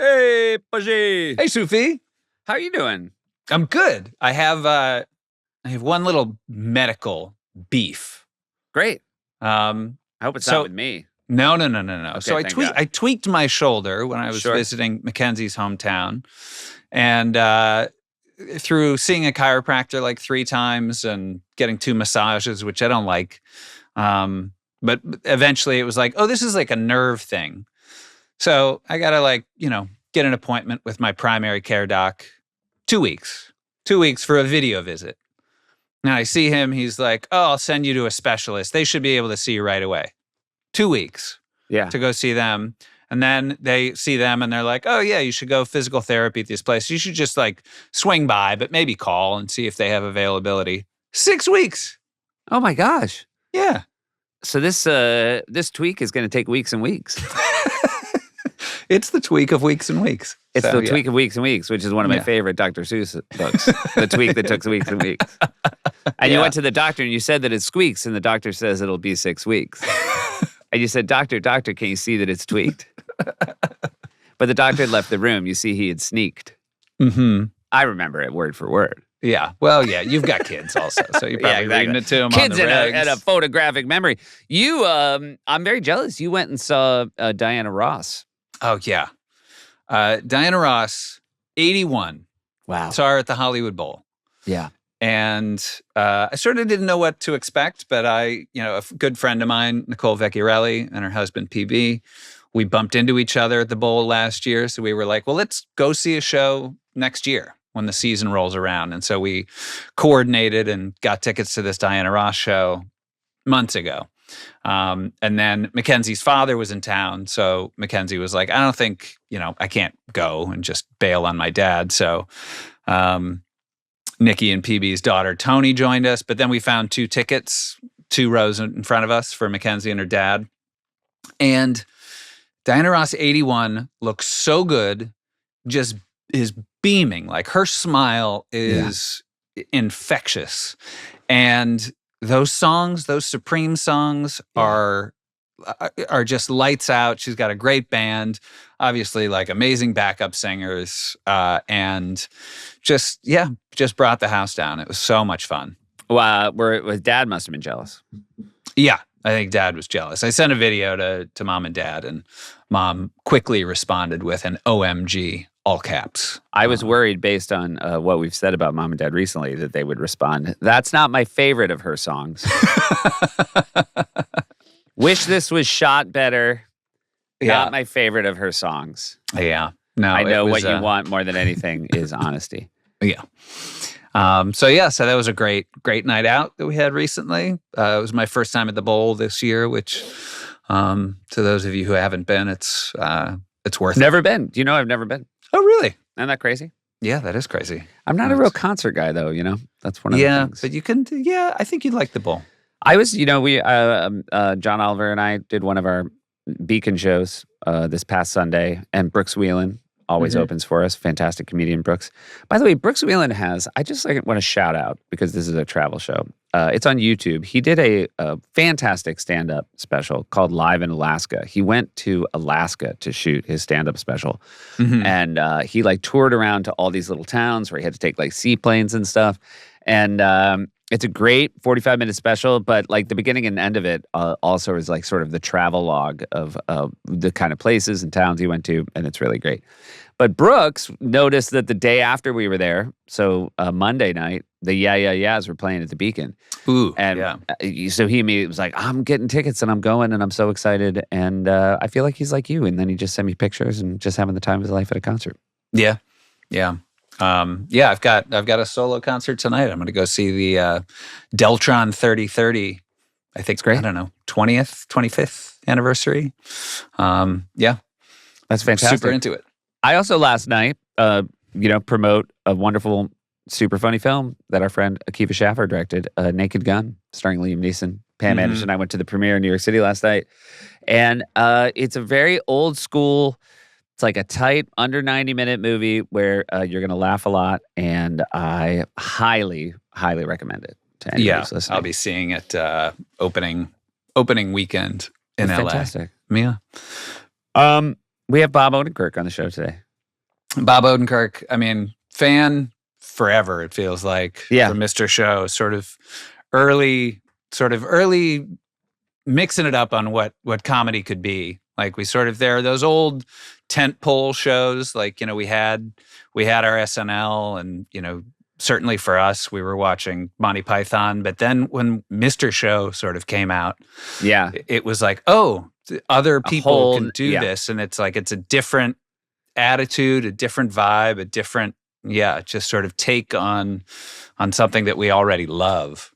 Hey, Pajay. Hey, Sufi. How are you doing? I'm good. I have one little medical beef. Great. I hope it's not with me. No. Okay, So I tweaked my shoulder when I was visiting Mackenzie's hometown, and through seeing a chiropractor like 3 times and getting 2 massages, which I don't like. But eventually it was like, oh, this is like a nerve thing. So I gotta get an appointment with my primary care doc. 2 weeks. 2 weeks for a video visit. Now I see him, he's like, oh, I'll send you to a specialist. They should be able to see you right away. 2 weeks to go see them. And then they see them and they're like, oh yeah, you should go physical therapy at this place. You should just swing by, but maybe call and see if they have availability. 6 weeks. Oh my gosh. Yeah. So this tweak is going to take weeks and weeks. It's the tweak of weeks and weeks. It's the tweak of weeks and weeks, which is one of my favorite Dr. Seuss books. The tweak that took weeks and weeks. And you went to the doctor and you said that it squeaks, and the doctor says it'll be 6 weeks. And you said, doctor, can you see that it's tweaked? But the doctor had left the room. You see, he had sneaked. Mm-hmm. I remember it word for word. Yeah. Well, yeah, you've got kids also, so you're probably reading it to them kids on the regs. and a photographic memory. You, I'm very jealous. You went and saw Diana Ross. Oh, yeah. Diana Ross, 81. Wow. Saw her at the Hollywood Bowl. Yeah. And I sort of didn't know what to expect, but a good friend of mine, Nicole Vecchiarelli, and her husband, PB, we bumped into each other at the Bowl last year. So we were like, well, let's go see a show next year when the season rolls around. And so we coordinated and got tickets to this Diana Ross show months ago. And then Mackenzie's father was in town. So Mackenzie was like, I don't think, I can't go and just bail on my dad. So Nikki and PB's daughter, Tony, joined us. But then we found 2 tickets, 2 rows in front of us for Mackenzie and her dad. And Diana Ross, 81, looks so good, just is beaming. Like her smile is infectious. And those songs, those Supreme songs are just lights out. She's got a great band, obviously amazing backup singers, and just brought the house down. It was so much fun. Wow, Dad must have been jealous. Yeah, I think Dad was jealous. I sent a video to Mom and Dad, and Mom quickly responded with an OMG, all caps. I was worried based on what we've said about Mom and Dad recently that they would respond, that's not my favorite of her songs. Wish this was shot better. Not my favorite of her songs. Yeah. No, I know what you want more than anything is honesty. Yeah. So that was a great night out that we had recently. It was my first time at the Bowl this year, which to those of you who haven't been, it's worth it. Never been. Do you know I've never been? Oh, really? Isn't that crazy? Yeah, that is crazy. I'm not a real concert guy, though, That's one of the things. But you can, I think you'd like the Bowl. I was, we, John Oliver and I did one of our Beacon shows this past Sunday, and Brooks Wheelan always opens for us. Fantastic comedian, Brooks. By the way, Brooks Wheelan I just want to shout out, because this is a travel show. It's on YouTube. He did a fantastic stand-up special called Live in Alaska. He went to Alaska to shoot his stand-up special. Mm-hmm. And he toured around to all these little towns where he had to take seaplanes and stuff. And it's a great 45-minute special, but the beginning and end of it also is sort of the travel log of the kind of places and towns he went to, and it's really great. But Brooks noticed that the day after we were there, so Monday night, the Yeah Yeah Yeahs were playing at the Beacon. Ooh, and so he immediately was like, I'm getting tickets and I'm going and I'm so excited. And I feel like he's like you. And then he just sent me pictures and just having the time of his life at a concert. Yeah, yeah. I've got a solo concert tonight. I'm going to go see the Deltron 3030. I think it's great. I don't know, 20th, 25th anniversary. That's fantastic. Super into it. I also last night, promote a wonderful, super funny film that our friend Akiva Schaffer directed, Naked Gun, starring Liam Neeson. Pam Anderson and I went to the premiere in New York City last night. And it's a very old school, it's a tight, under 90-minute movie where you're going to laugh a lot. And I highly, highly recommend it to anyone who's listening. I'll be seeing it opening weekend in LA. Fantastic. Yeah. We have Bob Odenkirk on the show today. Bob Odenkirk, I mean, fan forever, it feels like, for Mr. Show, sort of early mixing it up on what comedy could be. Like there are those old tentpole shows, like, we had our SNL, and, certainly for us, we were watching Monty Python. But then when Mr. Show sort of came out, it was like, oh, other people can do this. And it's like, it's a different attitude, a different vibe, a different, just sort of take on something that we already love.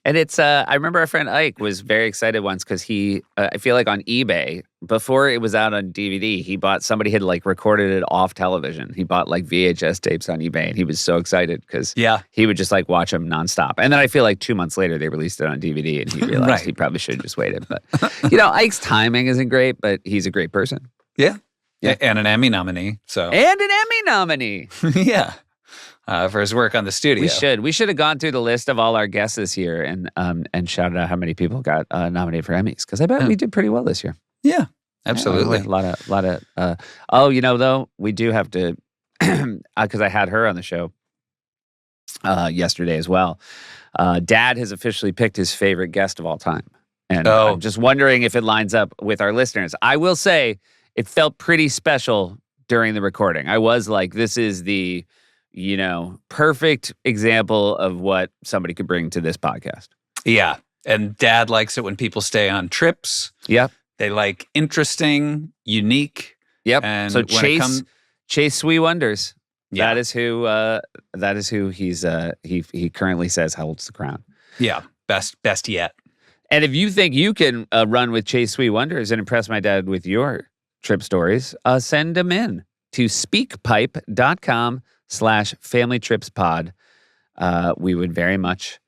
And it's, I remember our friend Ike was very excited once because he, I feel like on eBay, before it was out on DVD, somebody had like recorded it off television. He bought like VHS tapes on eBay, and he was so excited because he would just like watch them nonstop. And then I feel like 2 months later, they released it on DVD, and he realized he probably should have just waited. But, Ike's timing isn't great, but he's a great person. Yeah. And an Emmy nominee. And an Emmy nominee. Yeah. For his work on the studio. We should have gone through the list of all our guests this year and shouted out how many people got nominated for Emmys, because I bet we did pretty well this year. Yeah, absolutely. A lot of though, we do have to, because I had her on the show yesterday as well. Dad has officially picked his favorite guest of all time. And I'm just wondering if it lines up with our listeners. I will say it felt pretty special during the recording. I was like, this is the perfect example of what somebody could bring to this podcast. Yeah. And Dad likes it when people stay on trips. Yep. They like interesting, unique. Yep. And so Chase Sweet Wonders. Yeah. That is who he currently says holds the crown. Yeah. Best yet. And if you think you can run with Chase Sweet Wonders and impress my dad with your trip stories, send them in to speakpipe.com/familytripspod. We would very much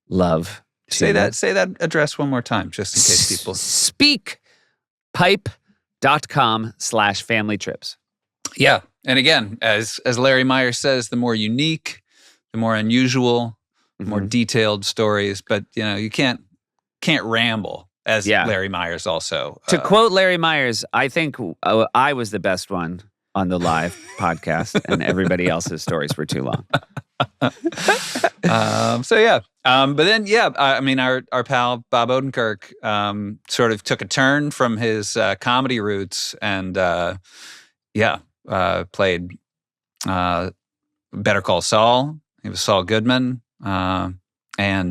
love to say that address one more time, just in case people speakpipe.com/familytrips. Yeah. And again, as Larry Meyers says, the more unique, the more unusual, the more detailed stories, but you can't ramble, as Larry Meyers also. To quote Larry Meyers, I think I was the best one on the live podcast, and everybody else's stories were too long. But then, I mean, our pal Bob Odenkirk sort of took a turn from his comedy roots and, played Better Call Saul. He was Saul Goodman, and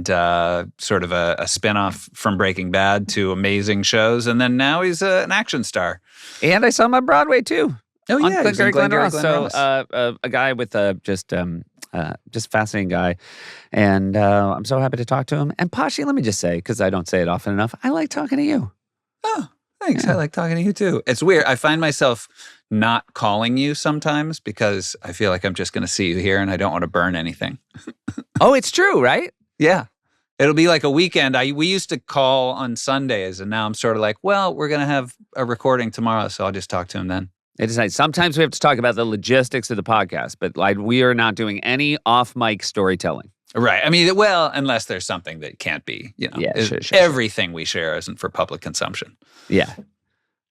sort of a spinoff from Breaking Bad to amazing shows. And then now he's an action star. And I saw him on Broadway, too. Oh, yeah. Glenn Ross. So a guy with just fascinating guy. And I'm so happy to talk to him. And Pashi, let me just say, because I don't say it often enough, I like talking to you. Oh, thanks. Yeah. I like talking to you too. It's weird. I find myself not calling you sometimes because I feel like I'm just going to see you here and I don't want to burn anything. Oh, it's true, right? Yeah. It'll be like a weekend. We used to call on Sundays, and now I'm sort of like, well, we're going to have a recording tomorrow, so I'll just talk to him then. It is nice. Sometimes we have to talk about the logistics of the podcast, but we are not doing any off-mic storytelling. Right. I mean, well, unless there's something that can't be, everything we share isn't for public consumption. Yeah.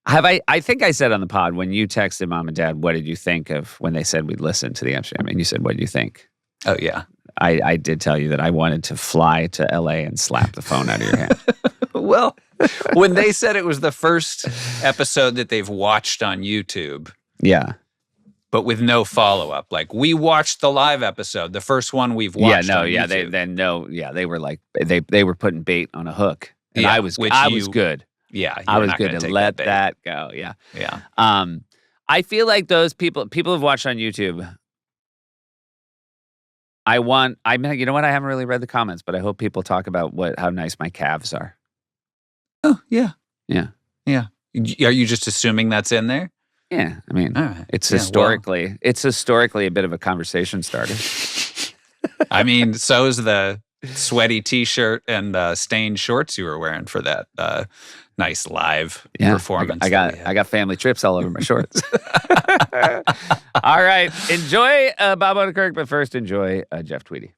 I think I said on the pod, when you texted Mom and Dad, what did you think of when they said we'd listen to the Amsterdam? And you said, what did you think? Oh, yeah. I did tell you that I wanted to fly to LA and slap the phone out of your hand. Well, when they said it was the first episode that they've watched on YouTube. Yeah. But with no follow-up. Like, we watched the live episode, the first one we've watched on YouTube. They were like, they were putting bait on a hook. And I was good. Yeah. I was good to let that go. Yeah. Yeah. I feel like those people have watched on YouTube. You know what? I haven't really read the comments, but I hope people talk about how nice my calves are. Oh, yeah. Yeah. Yeah. Are you just assuming that's in there? Yeah. I mean, right. it's historically a bit of a conversation starter. I mean, so is the sweaty t-shirt and stained shorts you were wearing for that nice live performance. I got family trips all over my shorts. All right. Enjoy Bob Odenkirk, but first enjoy Jeff Tweedy.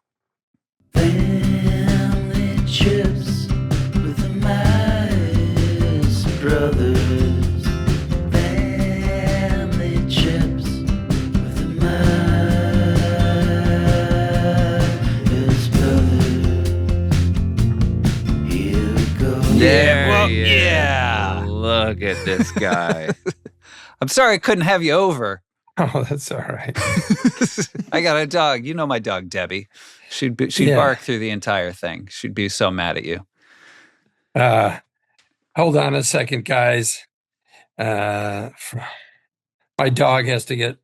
Family trips with the Meyers brothers. Family trips with the Look at this guy. I'm sorry I couldn't have you over. Oh, that's all right. I got a dog. You know my dog, Debbie. She'd bark through the entire thing. She'd be so mad at you. Hold on a second, guys. My dog has to get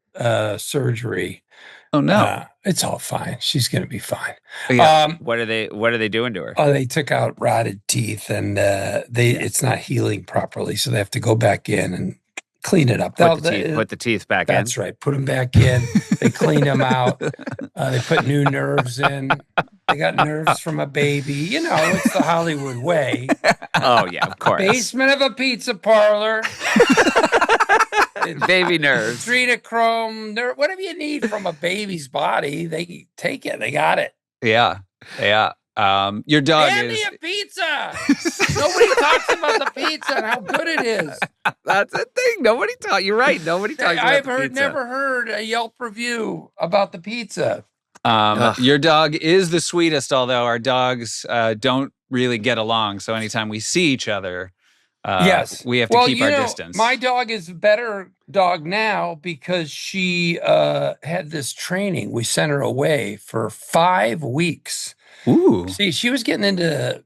surgery. Oh no. It's all fine. She's going to be fine. Yeah. What are they doing to her? Oh, they took out rotted teeth, and it's not healing properly, so they have to go back in and clean it up. Put the teeth back in. That's right. Put them back in. They clean them out. They put new nerves in. They got nerves from a baby. You know, it's the Hollywood way. Oh yeah, of course. Basement of a pizza parlor. Baby nerves. Adrenochrome, nerve, whatever you need from a baby's body, they take it. They got it. Yeah. Your dog Hand me a pizza. Nobody talks about the pizza and how good it is. That's the thing. You're right. Nobody talks about the pizza. Never heard a Yelp review about the pizza. Your dog is the sweetest, although our dogs don't really get along. So anytime we see each other, yes, we have to keep our distance. My dog is a better dog now because she had this training. We sent her away for 5 weeks. Ooh. See, she was getting into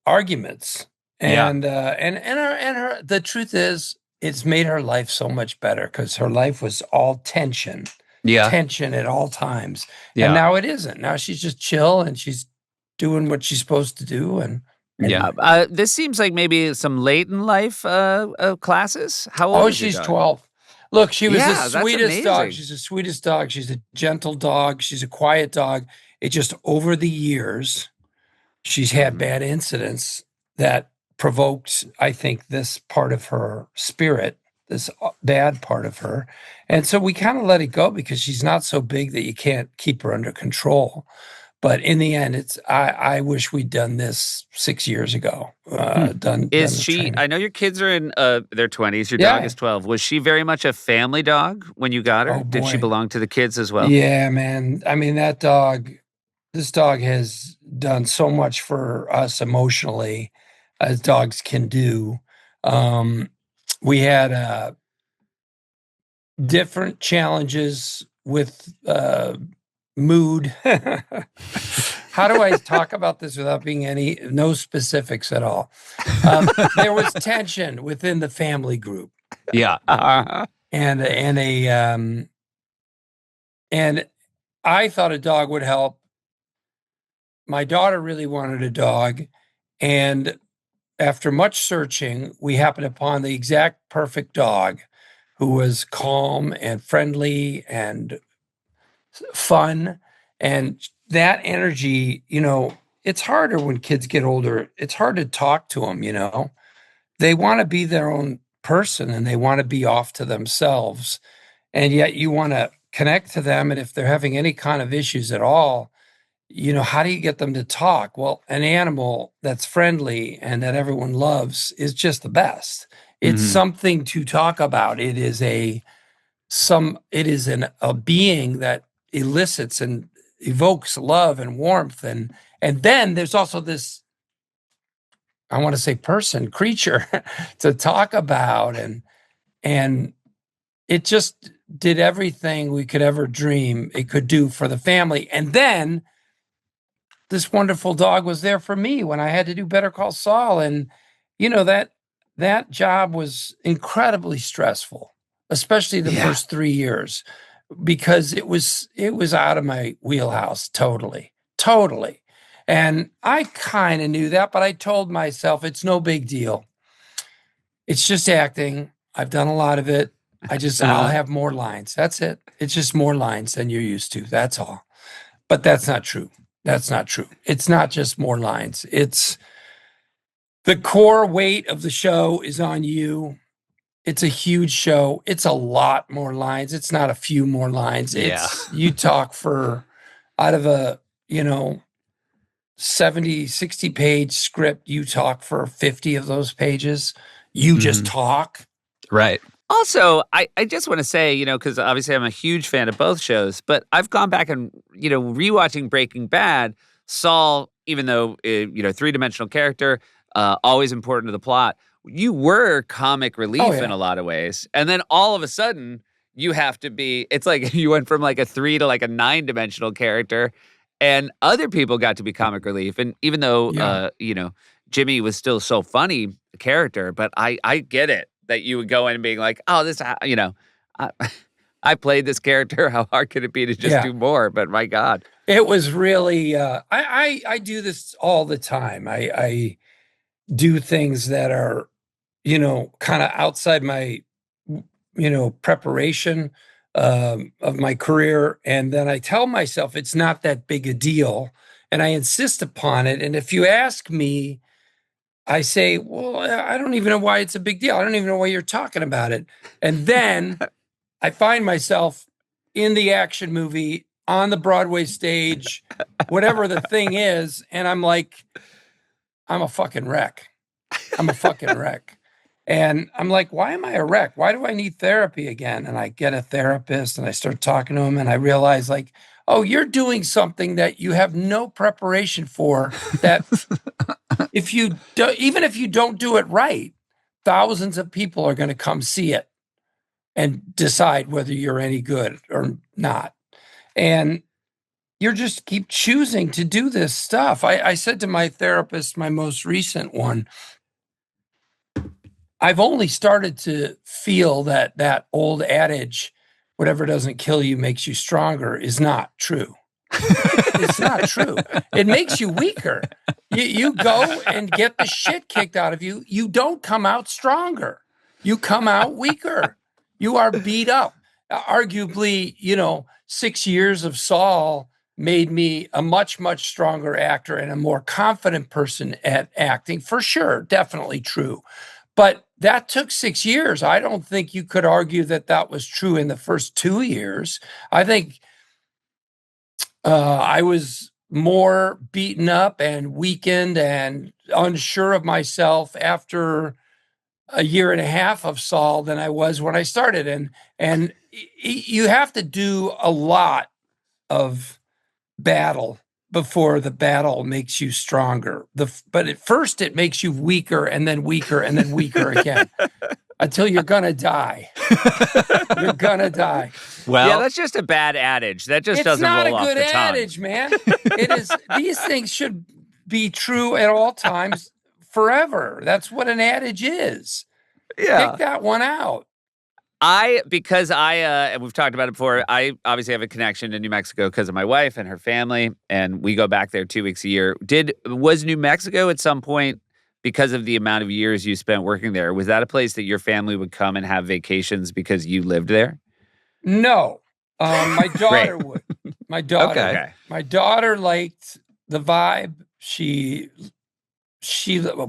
arguments, and her. The truth is, it's made her life so much better because her life was all tension. Tension at all times. Yeah. And now it isn't. Now she's just chill and she's doing what she's supposed to do. And this seems like maybe some late in life classes. How old is she's your dog? 12. Look, she was the sweetest amazing. dog. She's the sweetest dog. She's a gentle dog. She's a quiet dog. It just over the years, she's had bad incidents that provoked, I think, this part of her spirit, this bad part of her. And so we kind of let it go because she's not so big that you can't keep her under control. But in the end, I wish we'd done this 6 years ago. Is she? Training. I know your kids are in their 20s. Your dog is 12. Was she very much a family dog when you got her? Oh, did she belong to the kids as well? Yeah, man. I mean, this dog has done so much for us emotionally, as dogs can do. We had different challenges with mood. How do I talk about this without being no specifics at all? There was tension within the family group. Yeah. And I thought a dog would help. My daughter really wanted a dog. And after much searching, we happened upon the exact perfect dog who was calm and friendly and fun. And that energy, it's harder when kids get older. It's hard to talk to them, They want to be their own person and they want to be off to themselves. And yet you want to connect to them. And if they're having any kind of issues at all, how do you get them to talk? Well, an animal that's friendly and that everyone loves is just the best. It's something to talk about. It is a being that elicits and evokes love and warmth. And then there's also this, I want to say creature to talk about. And it just did everything we could ever dream it could do for the family. And then this wonderful dog was there for me when I had to do Better Call Saul. And, that job was incredibly stressful, especially the first 3 years, because it was out of my wheelhouse. Totally. And I kind of knew that, but I told myself it's no big deal. It's just acting. I've done a lot of it. I'll have more lines. That's it. It's just more lines than you're used to. That's all. But that's not true. It's not just more lines. It's the core weight of the show is on you. It's a huge show. It's a lot more lines. It's not a few more lines. It's you talk for out of a, 70, 60 page script, you talk for 50 of those pages. You just talk. Right. Also, I just want to say, because obviously I'm a huge fan of both shows, but I've gone back and, rewatching Breaking Bad, Saul, even though, three-dimensional character, always important to the plot, you were comic relief Oh, yeah. in a lot of ways. And then all of a sudden you have to be, it's like you went from like a 3 to like a 9-dimensional character, and other people got to be comic relief. And even though, Yeah. you know, Jimmy was still so funny character, but I get it that you would go in and being like, oh, this, you know, I, I played this character. How hard could it be to just Yeah. do more? But my God. It was really, I do this all the time. I do things that are, you know, kind of outside my, you know, preparation of my career. And then I tell myself it's not that big a deal. And I insist upon it. And if you ask me, I say, well, I don't even know why it's a big deal. I don't even know why you're talking about it. And then I find myself in the action movie, on the Broadway stage, whatever the thing is. And I'm like, I'm a fucking wreck. I'm a fucking wreck. And I'm like, why am I a wreck? Why do I need therapy again? And I get a therapist and I start talking to him and I realize like, oh, you're doing something that you have no preparation for, that if you do, even if you don't do it right, thousands of people are going to come see it and decide whether you're any good or not. And you're just keep choosing to do this stuff. I said to my therapist, my most recent one, I've only started to feel that old adage, whatever doesn't kill you makes you stronger, is not true. It's not true. It makes you weaker. You go and get the shit kicked out of you. You don't come out stronger. You come out weaker. You are beat up. Arguably, you know, 6 years of Saul made me a much, much stronger actor and a more confident person at acting, for sure. Definitely true. But that took 6 years. I don't think you could argue that that was true in the first 2 years. I think I was more beaten up and weakened and unsure of myself after a year and a half of Saul than I was when I started. And you have to do a lot of battle before the battle makes you stronger. But at first it makes you weaker and then weaker and then weaker again until you're going to die. You're going to die. Well, Yeah, that's just a bad adage. That just It's doesn't not roll a off good the tongue. adage, man. It is. These things should be true at all times forever. That's what an adage is. Yeah. Pick that one out. Because and we've talked about it before, I obviously have a connection to New Mexico because of my wife and her family, and we go back there 2 weeks a year. Was New Mexico at some point, because of the amount of years you spent working there, was that a place that your family would come and have vacations because you lived there? No. My daughter would. My daughter. Okay. My daughter liked the vibe.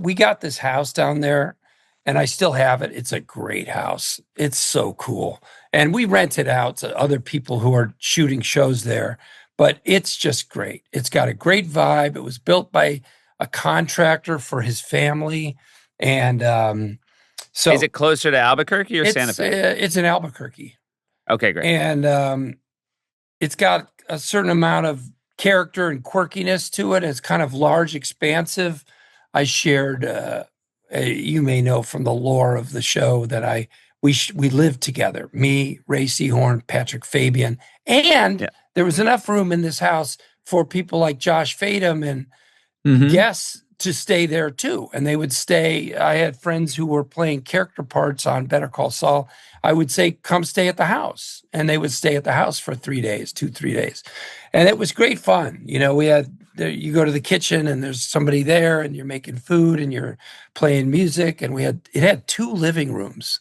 We got this house down there, and I still have it. It's a great house. It's so cool. And we rent it out to other people who are shooting shows there, but it's just great. It's got a great vibe. It was built by a contractor for his family. And so is it closer to Albuquerque or Santa Fe? It's in Albuquerque. Okay, great. And it's got a certain amount of character and quirkiness to it. It's kind of large, expansive. I shared, you may know from the lore of the show that we lived together, me, Ray Seahorn, Patrick Fabian, and there was enough room in this house for people like Josh Fadem and guests to stay there too. And they would stay. I had friends who were playing character parts on Better Call Saul. I would say, come stay at the house. And they would stay at the house for 3 days, 2-3 days. And it was great fun. You know, you go to the kitchen and there's somebody there and you're making food and you're playing music. And it had 2 living rooms.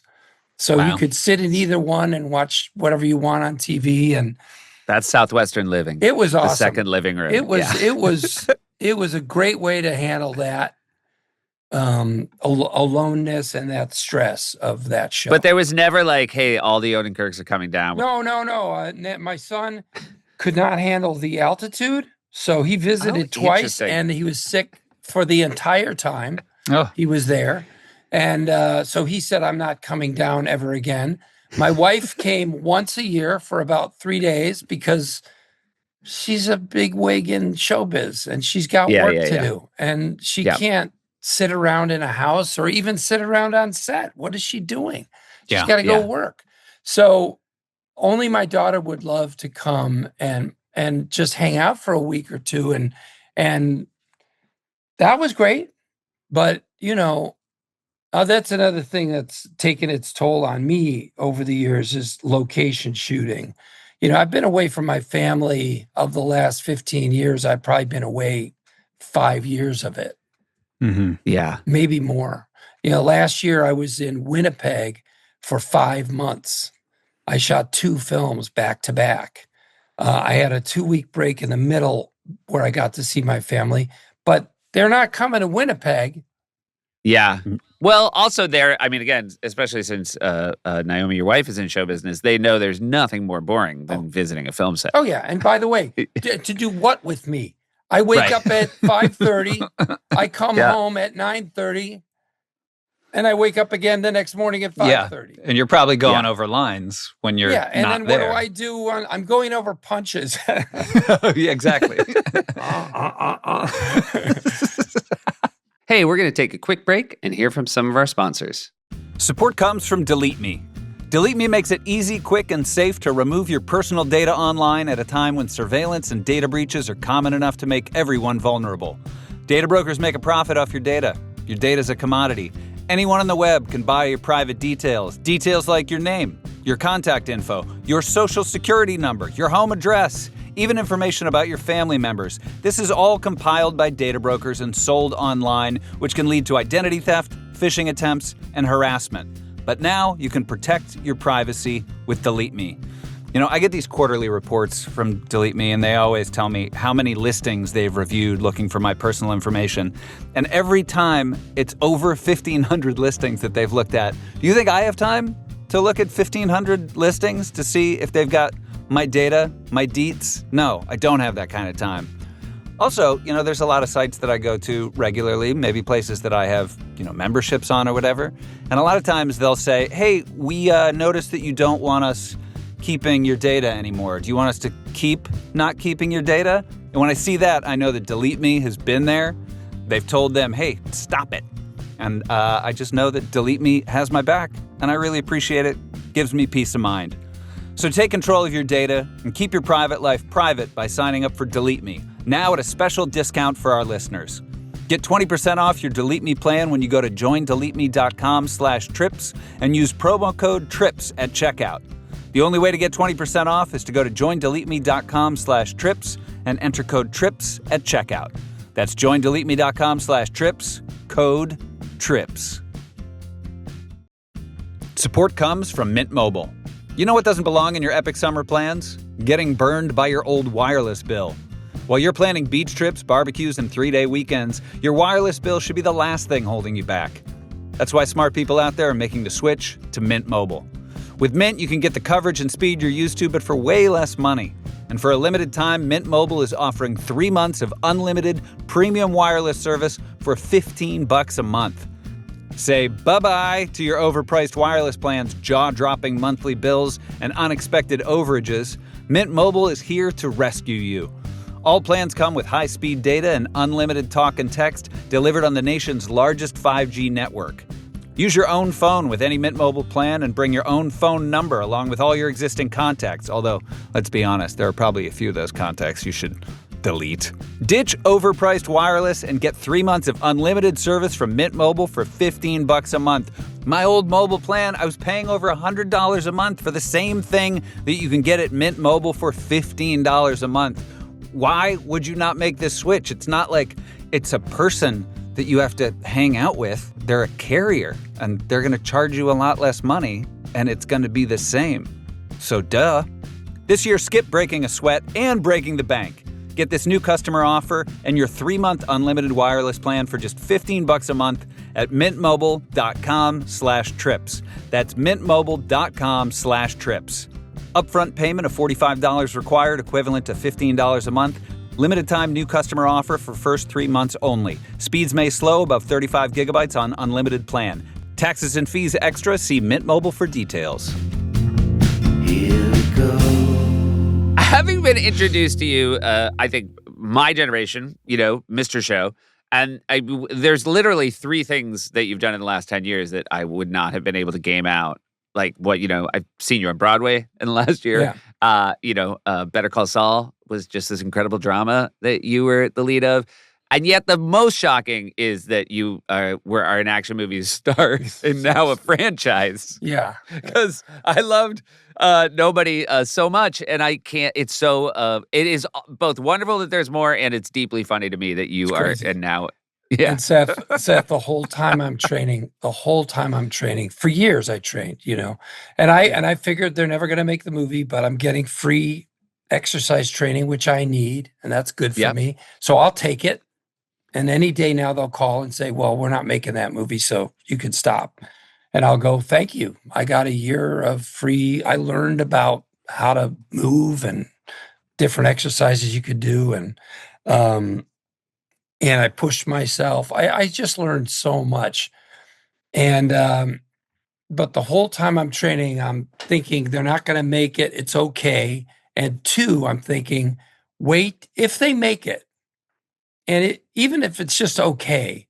So you could sit in either one and watch whatever you want on TV. And that's Southwestern living. It was awesome. The second living room. It was a great way to handle that aloneness and that stress of that show. But there was never like, hey, all the Odenkirks are coming down. No. My son could not handle the altitude, so he visited twice, and he was sick for the entire time he was there. And so he said, I'm not coming down ever again. My wife came once a year for about 3 days because she's a big wig in showbiz and she's got work to do. And she can't sit around in a house or even sit around on set. What is she doing? She's Yeah, got to go yeah. work. So only my daughter would love to come and just hang out for a week or two. And that was great. But, that's another thing that's taken its toll on me over the years is location shooting. I've been away from my family of the last 15 years. I've probably been away 5 years of it. Mm-hmm. Yeah. Maybe more. Last year I was in Winnipeg for 5 months. I shot 2 films back to back. I had a 2-week break in the middle where I got to see my family, but they're not coming to Winnipeg. Yeah. Well, also again, especially since Naomi, your wife, is in show business, they know there's nothing more boring than visiting a film set. Oh, yeah. And by the way, to do what with me? I wake up at 5:30. I come home at 9:30. And I wake up again the next morning at 5:30. And you're probably going over lines when you're and not then there. what do I do? I'm going over punches. Yeah, exactly. Hey, we're going to take a quick break and hear from some of our sponsors. Support comes from Delete Me. Delete Me makes it easy, quick, and safe to remove your personal data online at a time when surveillance and data breaches are common enough to make everyone vulnerable. Data brokers make a profit off your data. Your data's a commodity. Anyone on the web can buy your private details. Details like your name, your contact info, your social security number, your home address, even information about your family members. This is all compiled by data brokers and sold online, which can lead to identity theft, phishing attempts, and harassment. But now you can protect your privacy with Delete Me. I get these quarterly reports from Delete Me, and they always tell me how many listings they've reviewed looking for my personal information. And every time, it's over 1,500 listings that they've looked at. Do you think I have time to look at 1,500 listings to see if they've got my data, my deets? No, I don't have that kind of time. Also, there's a lot of sites that I go to regularly, maybe places that I have, memberships on or whatever. And a lot of times they'll say, hey, we noticed that you don't want us keeping your data anymore. Do you want us to keep not keeping your data? And when I see that, I know that Delete Me has been there. They've told them, hey, stop it. And I just know that Delete Me has my back, and I really appreciate it. Gives me peace of mind. So take control of your data and keep your private life private by signing up for Delete Me, now at a special discount for our listeners. Get 20% off your Delete Me plan when you go to joindeleteme.com/trips and use promo code TRIPS at checkout. The only way to get 20% off is to go to joindeleteme.com/trips and enter code TRIPS at checkout. That's joindeleteme.com/trips, code TRIPS. Support comes from Mint Mobile. You know what doesn't belong in your epic summer plans? Getting burned by your old wireless bill. While you're planning beach trips, barbecues, and 3-day weekends, your wireless bill should be the last thing holding you back. That's why smart people out there are making the switch to Mint Mobile. With Mint, you can get the coverage and speed you're used to, but for way less money. And for a limited time, Mint Mobile is offering 3 months of unlimited premium wireless service for $15 a month. Say bye-bye to your overpriced wireless plans, jaw-dropping monthly bills, and unexpected overages. Mint Mobile is here to rescue you. All plans come with high-speed data and unlimited talk and text delivered on the nation's largest 5G network. Use your own phone with any Mint Mobile plan and bring your own phone number along with all your existing contacts. Although, let's be honest, there are probably a few of those contacts you should delete. Ditch overpriced wireless and get 3 months of unlimited service from Mint Mobile for $15 a month. My old mobile plan, I was paying over $100 a month for the same thing that you can get at Mint Mobile for $15 a month. Why would you not make this switch? It's not like it's a person that you have to hang out with. They're a carrier, and they're going to charge you a lot less money, and it's going to be the same. So duh. This year, skip breaking a sweat and breaking the bank. Get this new customer offer and your 3-month unlimited wireless plan for just $15 a month at mintmobile.com/trips. That's mintmobile.com/trips. Upfront payment of $45 required, equivalent to $15 a month. Limited time new customer offer for first 3 months only. Speeds may slow above 35 gigabytes on unlimited plan. Taxes and fees extra. See Mint Mobile for details. Here we go. Having been introduced to you, I think my generation, Mr. Show, And there's literally 3 things that you've done in the last 10 years that I would not have been able to game out. Like I've seen you on Broadway in the last year. Better Call Saul was just this incredible drama that you were the lead of. And yet the most shocking is that you are an action movie star and now a franchise. Yeah. Because I loved Nobody so much, and I can't. It's so. It is both wonderful that there's more, and it's deeply funny to me that you are. And now, yeah. And Seth, the whole time I'm training, for years I trained, and I figured they're never going to make the movie, but I'm getting free exercise training, which I need, and that's good for me. So I'll take it. And any day now they'll call and say, well, we're not making that movie, so you can stop. And I'll go, thank you. I got a year of free. I learned about how to move and different exercises you could do. And I pushed myself. I just learned so much. And, but the whole time I'm training, I'm thinking they're not going to make it. It's okay. And 2, I'm thinking, wait, if they make it, and even if it's just okay,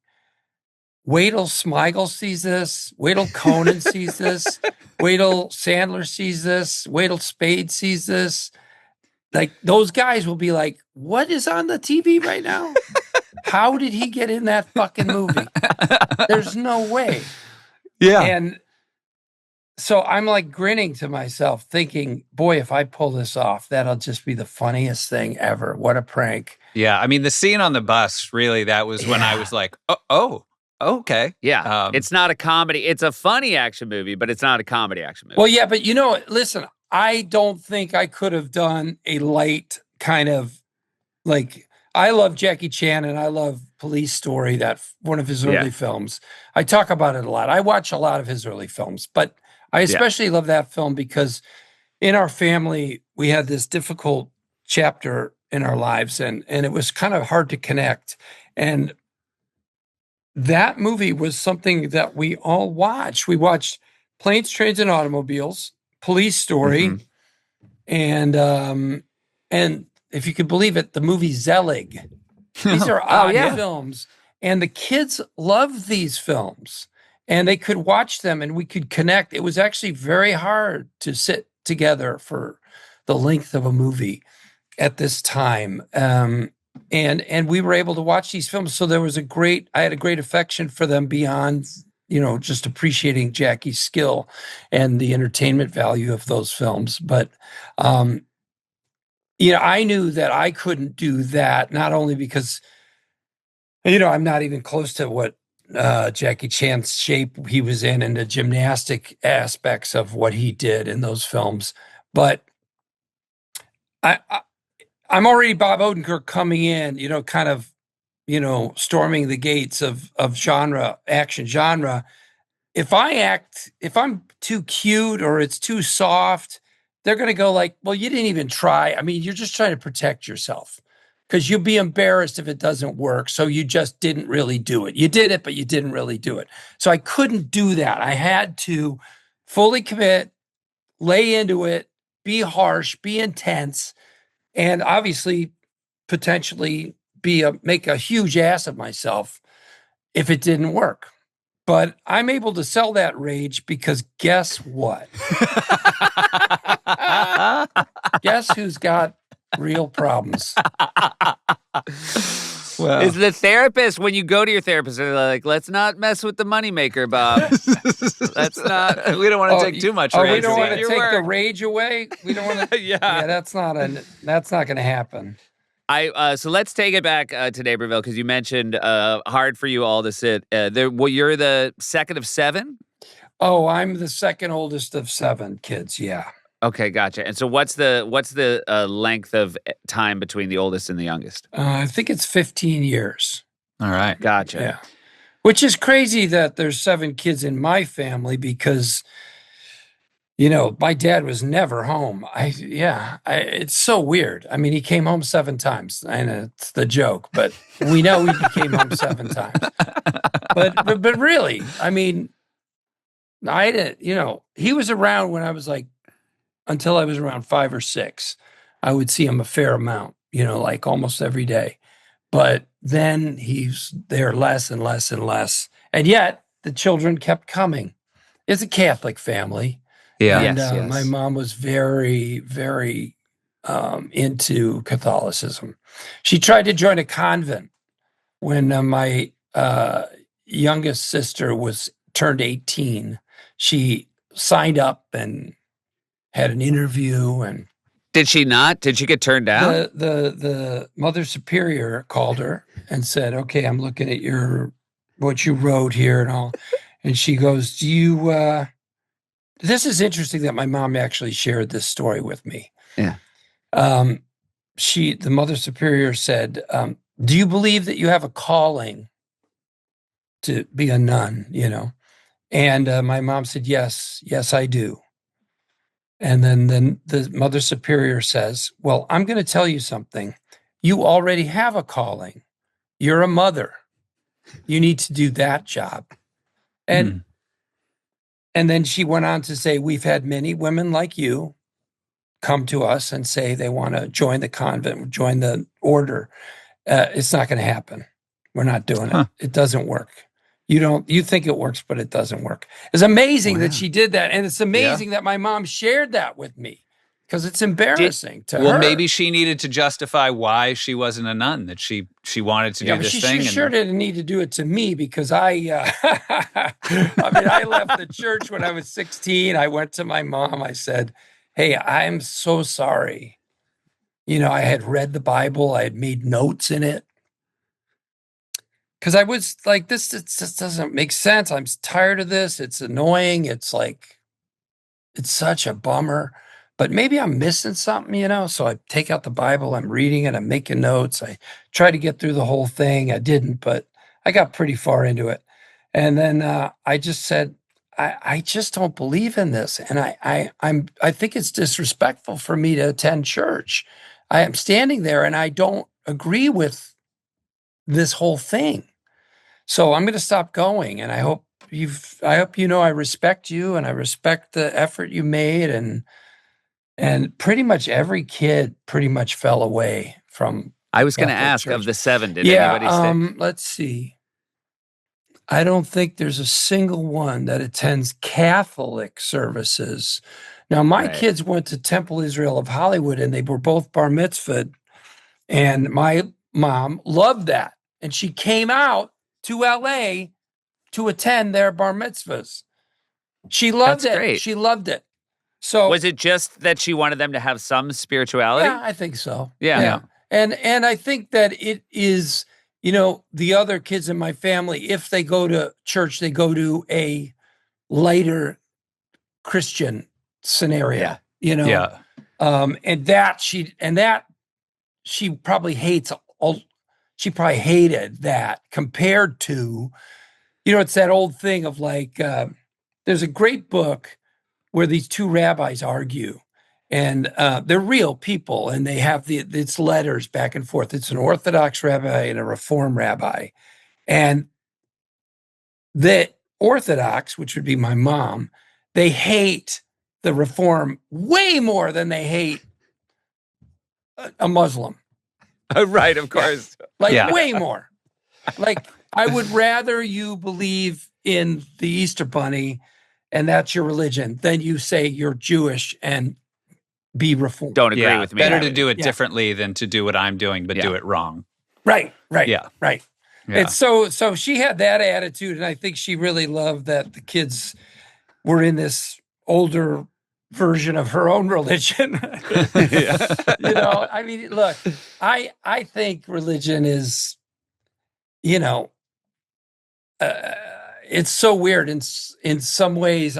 wait till Smigel sees this, wait till Conan sees this, wait till Sandler sees this, wait till Spade sees this. Like, those guys will be like, what is on the TV right now? How did he get in that fucking movie? There's no way. Yeah. And so I'm like grinning to myself thinking, boy, if I pull this off, that'll just be the funniest thing ever. What a prank. Yeah. I mean, the scene on the bus, really, that was when I was like, oh, okay. Yeah. It's not a comedy. It's a funny action movie, but it's not a comedy action movie. Well, yeah, but listen, I don't think I could have done a light kind of, like, I love Jackie Chan and I love Police Story, that one of his early films. I talk about it a lot. I watch a lot of his early films, but I especially love that film because in our family, we had this difficult chapter in our lives and it was kind of hard to connect. And that movie was something that we all watched. We watched Planes, Trains, and Automobiles, Police Story, and if you could believe it, the movie Zelig. These are odd films, and the kids love these films, and they could watch them, and we could connect. It was actually very hard to sit together for the length of a movie at this time. And we were able to watch these films. So I had a great affection for them beyond, just appreciating Jackie's skill and the entertainment value of those films. But, I knew that I couldn't do that, not only because, I'm not even close to what Jackie Chan's shape he was in and the gymnastic aspects of what he did in those films. But I'm already Bob Odenkirk coming in, kind of, storming the gates of action genre. If I'm too cute or it's too soft, they're going to go like, well, you didn't even try. I mean, you're just trying to protect yourself because you'll be embarrassed if it doesn't work. So you just didn't really do it. You did it, but you didn't really do it. So I couldn't do that. I had to fully commit, lay into it, be harsh, be intense, and obviously potentially make a huge ass of myself if it didn't work. But I'm able to sell that rage because guess what? Guess who's got real problems? Well, is the therapist, when you go to your therapist, they're like, let's not mess with the moneymaker, Bob. Let's not. We don't want to take too much rage. We don't want to take the rage away. We don't want to. Yeah, that's not going to happen. So let's take it back to Naperville because you mentioned hard for you all to sit. You're the second of 7? Oh, I'm the second oldest of 7 kids. Yeah. Okay, gotcha. And so what's the length of time between the oldest and the youngest? I think it's 15 years. All right. Gotcha. Yeah. Which is crazy that there's 7 kids in my family because, my dad was never home. It's so weird. I mean, he came home 7 times. I know it's the joke, but we know he came home 7 times. But really, I mean, I didn't, he was around when I was like, until I was around 5 or 6, I would see him a fair amount, like almost every day. But then he's there less and less and less. And yet the children kept coming. It's a Catholic family. Yeah. And Yes. my mom was very, very into Catholicism. She tried to join a convent when my youngest sister turned 18. She signed up and had an interview, and Did she not? Did she get turned down? the Mother Superior called her and said, "Okay, I'm looking at what you wrote here and all." And she goes, "Do you?" This is interesting that my mom actually shared this story with me. Yeah. The Mother Superior said, "Do you believe that you have a calling to be a nun?" And my mom said, "Yes, I do." And then the Mother Superior says, "Well, I'm going to tell you something. You already have a calling. You're a mother. You need to do that job." And then she went on to say, "We've had many women like you come to us and say they want to join the convent, join the order. It's not going to happen. We're not doing it. It doesn't work. You think it works, but it doesn't work." It's amazing that she did that. And it's amazing that my mom shared that with me, because it's embarrassing to her. Well, maybe she needed to justify why she wasn't a nun, that she wanted to do this thing. She sure didn't need to do it to me, because I I left the church when I was 16. I went to my mom. I said, "Hey, I'm so sorry. I had read the Bible. I had made notes in it. Because I was like, this just doesn't make sense. I'm tired of this. It's annoying. It's such a bummer. But maybe I'm missing something, So I take out the Bible. I'm reading it. I'm making notes. I try to get through the whole thing. I didn't, but I got pretty far into it. And then I just said, I just don't believe in this. And I think it's disrespectful for me to attend church. I am standing there and I don't agree with this whole thing. So I'm going to stop going. And I hope I respect you, and I respect the effort you made. And pretty much every kid pretty much fell away from. I was going to ask, church. of the 7, did anybody stick? Let's see. I don't think there's a single one that attends Catholic services. Now, my kids went to Temple Israel of Hollywood, and they were both bar mitzvahed. And my mom loved that. And she came out to LA to attend their bar mitzvahs. She loved it. Great. She loved it. So was it just that she wanted them to have some spirituality? Yeah, I think so. Yeah. And I think that it is, the other kids in my family, if they go to church, they go to a lighter Christian scenario. And that she probably hates. She probably hated that, compared to, it's that old thing of like, there's a great book where these two rabbis argue, and they're real people, and they have it's letters back and forth. It's an Orthodox rabbi and a Reform rabbi. And the Orthodox, which would be my mom, they hate the Reform way more than they hate a Muslim. Right, of course. Way more. Like, I would rather you believe in the Easter Bunny and that's your religion than you say you're Jewish and be Reformed. Don't agree with me. Better to do it differently than to do what I'm doing, but do it wrong. Right. Yeah. Right. Yeah. And so she had that attitude, and I think she really loved that the kids were in this older version of her own religion. I mean, look, I think religion is, it's so weird. In some ways,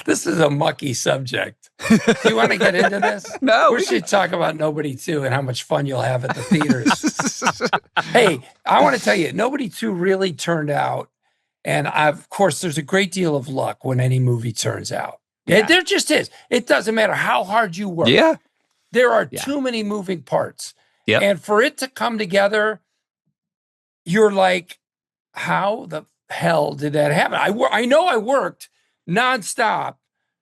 this is a mucky subject. Do you want to get into this? No. We should talk about Nobody 2 and how much fun you'll have at the theaters. Hey, I want to tell you, Nobody 2 really turned out. And of course, there's a great deal of luck when any movie turns out. Yeah. There just is. It doesn't matter how hard you work. Yeah. There are too many moving parts. Yep. And for it to come together, you're like, how the hell did that happen? I know I worked nonstop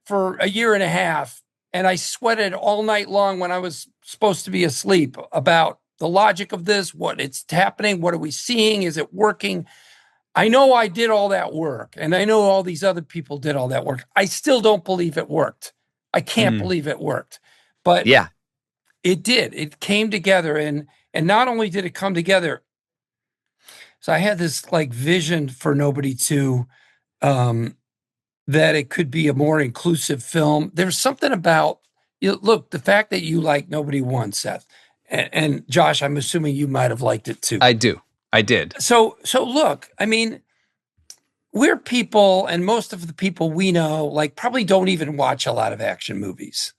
for a year and a half, and I sweated all night long when I was supposed to be asleep about the logic of this, what it's happening, what are we seeing, is it working? I know I did all that work, and I know all these other people did all that work. I still don't believe it worked. I can't believe it worked. But Yeah. it did. It came together, and not only did it come together, so I had this like vision for Nobody 2, that it could be a more inclusive film. There's something about, look, the fact that you like Nobody 1, Seth, and Josh, I'm assuming you might have liked it too. I do. I did. So look, I mean, we're people, and most of the people we know, like, probably don't even watch a lot of action movies,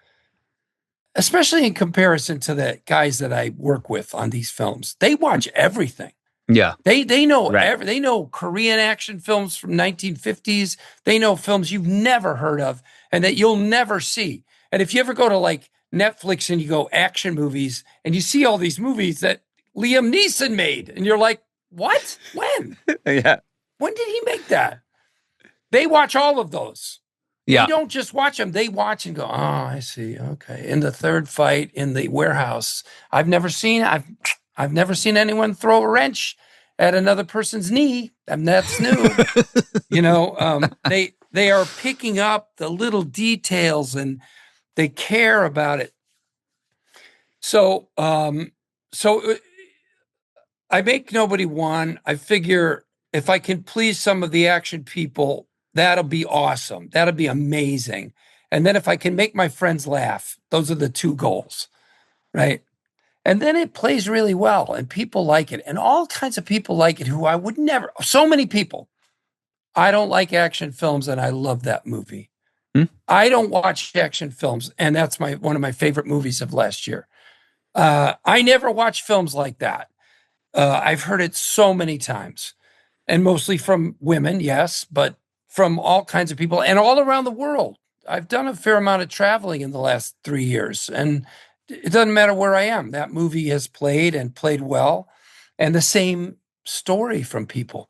especially in comparison to the guys that I work with on these films. They watch everything. Yeah. They know Right. they know Korean action films from 1950s. They know films you've never heard of and that you'll never see. And if you ever go to like Netflix and you go action movies and you see all these movies that Liam Neeson made, and you're like, what? When? Yeah. When did he make that? They watch all of those. Yeah. They don't just watch them. They watch and go, oh, I see. Okay. In the third fight in the warehouse, I've never seen anyone throw a wrench at another person's knee. And that's new. They are picking up the little details and they care about it. So I make Nobody 1. I figure if I can please some of the action people, that'll be awesome. That'll be amazing. And then if I can make my friends laugh, those are the two goals, right? And then it plays really well and people like it. And all kinds of people like it who I would never, so many people. I don't like action films and I love that movie. I don't watch action films, and that's one of my favorite movies of last year. I never watch films like that. I've heard it so many times, and mostly from women, yes, but from all kinds of people and all around the world. I've done a fair amount of traveling in the last 3 years, and it doesn't matter where I am. That movie has played and played well, and the same story from people.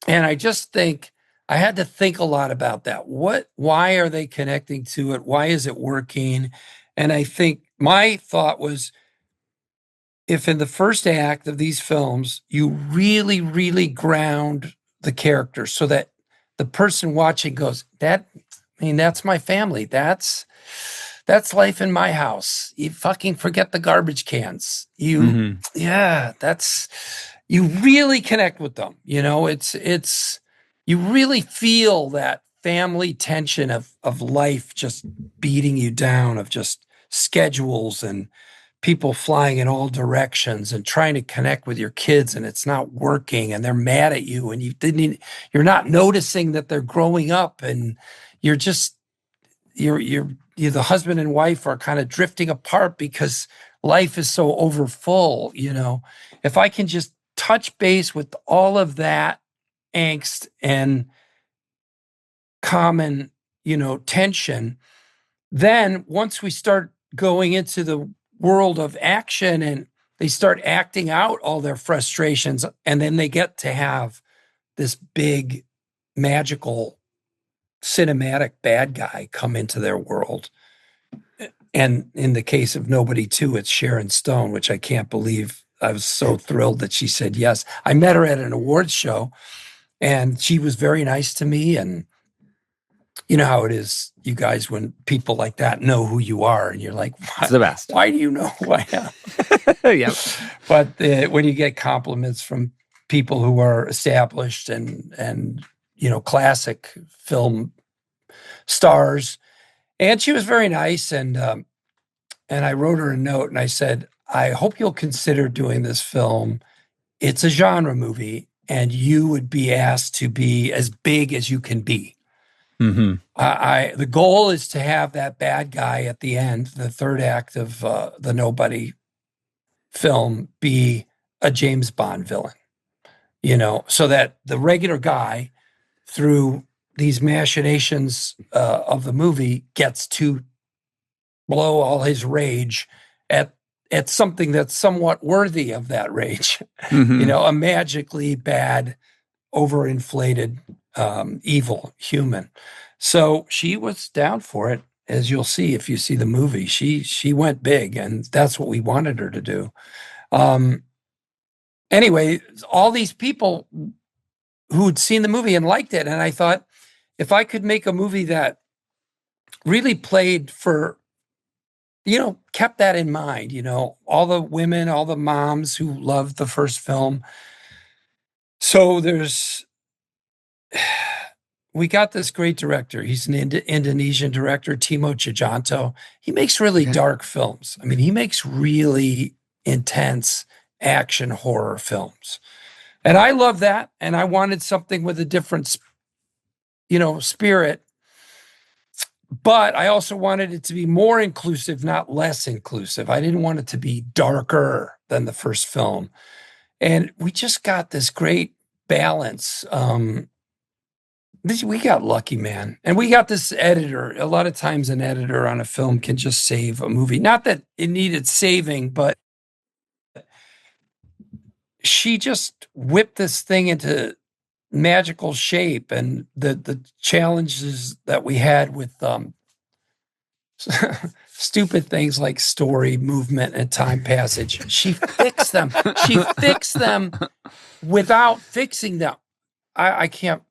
And I just think I had to think a lot about that. Why are they connecting to it? Why is it working? And I think my thought was, if in the first act of these films, you really, really ground the characters so that the person watching goes, that's my family. That's life in my house. You fucking forget the garbage cans. You really connect with them. It's you really feel that family tension of life just beating you down, of just schedules and people flying in all directions and trying to connect with your kids, and it's not working, and they're mad at you, and you're not noticing that they're growing up, and you're the husband and wife are kind of drifting apart because life is so overfull. If I can just touch base with all of that angst and common, tension, then once we start going into the world of action and they start acting out all their frustrations, and then they get to have this big, magical, cinematic bad guy come into their world. And in the case of Nobody 2, it's Sharon Stone, which I can't believe. I was so thrilled that she said yes. I met her at an awards show, and she was very nice to me. And you know how it is, you guys, when people like that know who you are, and you're like, it's the best. Why do you know who I am? Yeah. But when you get compliments from people who are established and classic film stars, and she was very nice, and I wrote her a note and I said, I hope you'll consider doing this film. It's a genre movie, and you would be asked to be as big as you can be. Mm-hmm. The goal is to have that bad guy at the end, the third act of the Nobody film, be a James Bond villain, so that the regular guy, through these machinations of the movie, gets to blow all his rage at something that's somewhat worthy of that rage. Mm-hmm. A magically bad, overinflated, evil human. So she was down for it. as you'll see if you see the movie. She went big, and that's what we wanted her to do. Anyway, all these people who'd seen the movie and liked it, and I thought, if I could make a movie that really played for, kept that in mind, all the women, all the moms who loved the first film. So we got this great director. He's an Indonesian director, Timo Tjahjanto. He makes really dark films. I mean, he makes really intense action horror films. And I love that. And I wanted something with a different, spirit. But I also wanted it to be more inclusive, not less inclusive. I didn't want it to be darker than the first film. And we just got this great balance. We got lucky, man. And we got this editor. A lot of times an editor on a film can just save a movie. Not that it needed saving, but she just whipped this thing into magical shape. And the challenges that we had with stupid things like story, movement, and time passage, she fixed them. She fixed them without fixing them. I can't.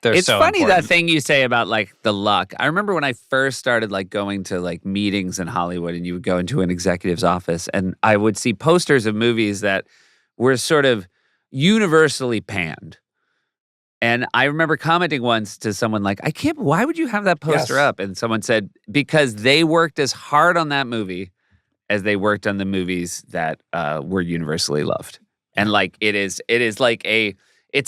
It's so funny, important. that thing you say about like the luck. I remember when I first started like going to like meetings in Hollywood, and you would go into an executive's office, and I would see posters of movies that were sort of universally panned. And I remember commenting once to someone like, why would you have that poster up? And someone said, because they worked as hard on that movie as they worked on the movies that were universally loved. And like, it's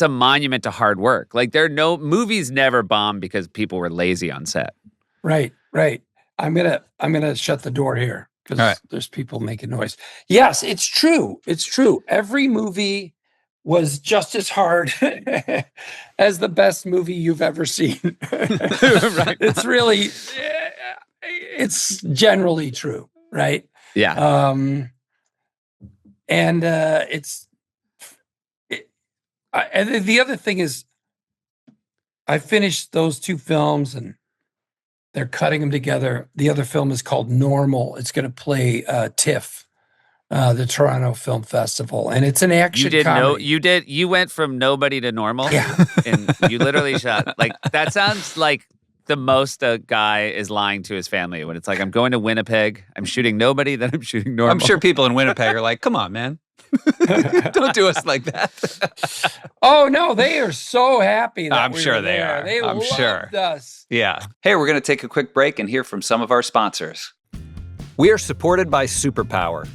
a monument to hard work. Like movies never bomb because people were lazy on set. Right. I'm gonna shut the door here because there's people making noise. Yes, it's true. It's true. Every movie was just as hard as the best movie you've ever seen. Right. It's generally true, right? Yeah. And the other thing is, I finished those two films and they're cutting them together. The other film is called Normal. It's going to play TIFF, the Toronto Film Festival, and it's an action comedy. You went from nobody to normal. Yeah. And you literally shot, like, that sounds like the most a guy is lying to his family when it's like, I'm going to Winnipeg, I'm shooting nobody, then I'm shooting normal. I'm sure people in Winnipeg are like, come on, man. Don't do us like that. Oh, no, they are so happy that I'm sure they are. They loved us. Yeah. Hey, we're going to take a quick break and hear from some of our sponsors. We are supported by Superpower.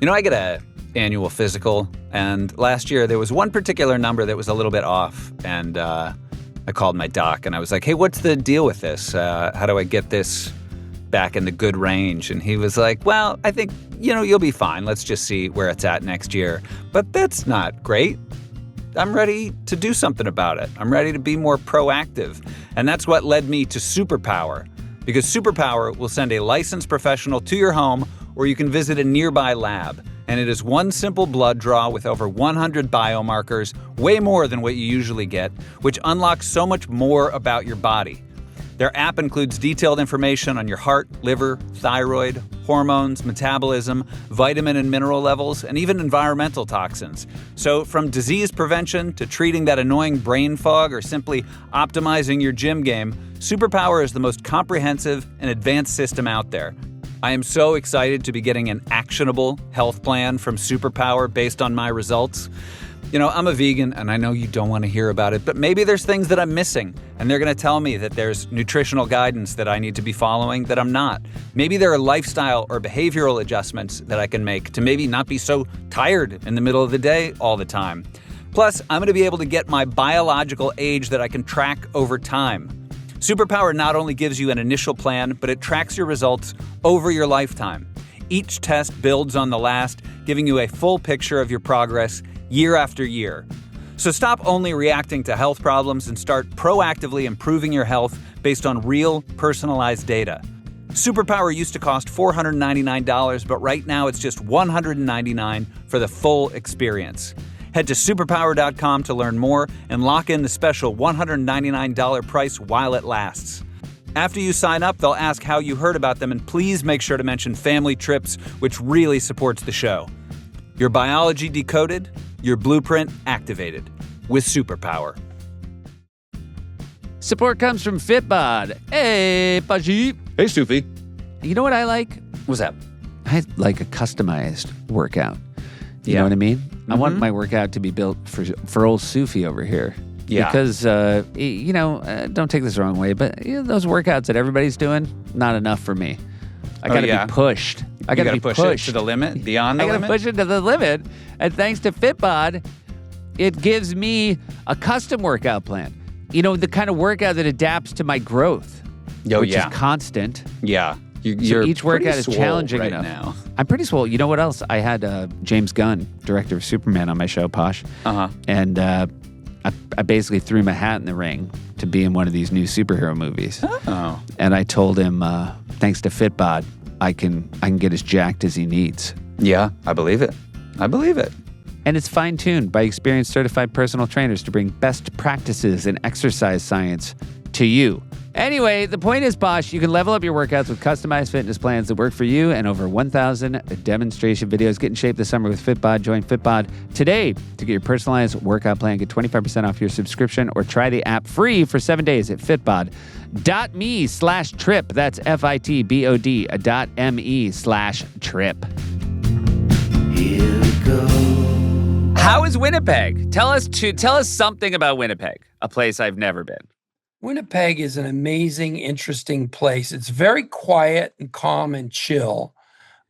I get an annual physical, and last year there was one particular number that was a little bit off, and I called my doc, and I was like, hey, what's the deal with this? How do I get this back in the good range? And he was like, well, I think, you'll be fine. Let's just see where it's at next year. But that's not great. I'm ready to do something about it. I'm ready to be more proactive. And that's what led me to Superpower, because Superpower will send a licensed professional to your home, or you can visit a nearby lab. And it is one simple blood draw with over 100 biomarkers, way more than what you usually get, which unlocks so much more about your body. Their app includes detailed information on your heart, liver, thyroid, hormones, metabolism, vitamin and mineral levels, and even environmental toxins. So from disease prevention to treating that annoying brain fog or simply optimizing your gym game, Superpower is the most comprehensive and advanced system out there. I am so excited to be getting an actionable health plan from Superpower based on my results. I'm a vegan, and I know you don't want to hear about it, but maybe there's things that I'm missing, and they're going to tell me that there's nutritional guidance that I need to be following that I'm not. Maybe there are lifestyle or behavioral adjustments that I can make to maybe not be so tired in the middle of the day all the time. Plus, I'm going to be able to get my biological age that I can track over time. Superpower not only gives you an initial plan, but it tracks your results over your lifetime. Each test builds on the last, giving you a full picture of your progress year after year. So stop only reacting to health problems and start proactively improving your health based on real, personalized data. Superpower used to cost $499, but right now it's just $199 for the full experience. Head to superpower.com to learn more and lock in the special $199 price while it lasts. After you sign up, they'll ask how you heard about them, and please make sure to mention Family Trips, which really supports the show. Your biology decoded, your blueprint activated with superpower. Support comes from Fitbod. Hey, Paji. Hey, Soupy. You know what I like? What's that? I like a customized workout. You Yeah. know what I mean? I want my workout to be built for old Sufi over here. Yeah. Because, don't take this the wrong way, but those workouts that everybody's doing, not enough for me. I got to be pushed. I got to be push pushed it to the limit, beyond the limit. I got to push it to the limit. And thanks to Fitbod, it gives me a custom workout plan. You know, the kind of workout that adapts to my growth, which is constant. Yeah. So each workout is challenging right enough. now. I'm pretty swole. You know what else? I had James Gunn, director of Superman, on my show, Posh. Uh-huh. And I basically threw my hat in the ring to be in one of these new superhero movies. Oh. And I told him, thanks to Fitbod, I can get as jacked as he needs. Yeah, I believe it. And it's fine-tuned by experienced certified personal trainers to bring best practices in exercise science to you. Anyway, the point is, Bosch, you can level up your workouts with customized fitness plans that work for you and over 1,000 demonstration videos. Get in shape this summer with Fitbod. Join Fitbod today to get your personalized workout plan. Get 25% off your subscription or try the app free for 7 days at fitbod.me/trip. That's FITBOD.me/trip. Here we go. How is Winnipeg? Tell us something about Winnipeg, a place I've never been. Winnipeg is an amazing, interesting place. It's very quiet and calm and chill.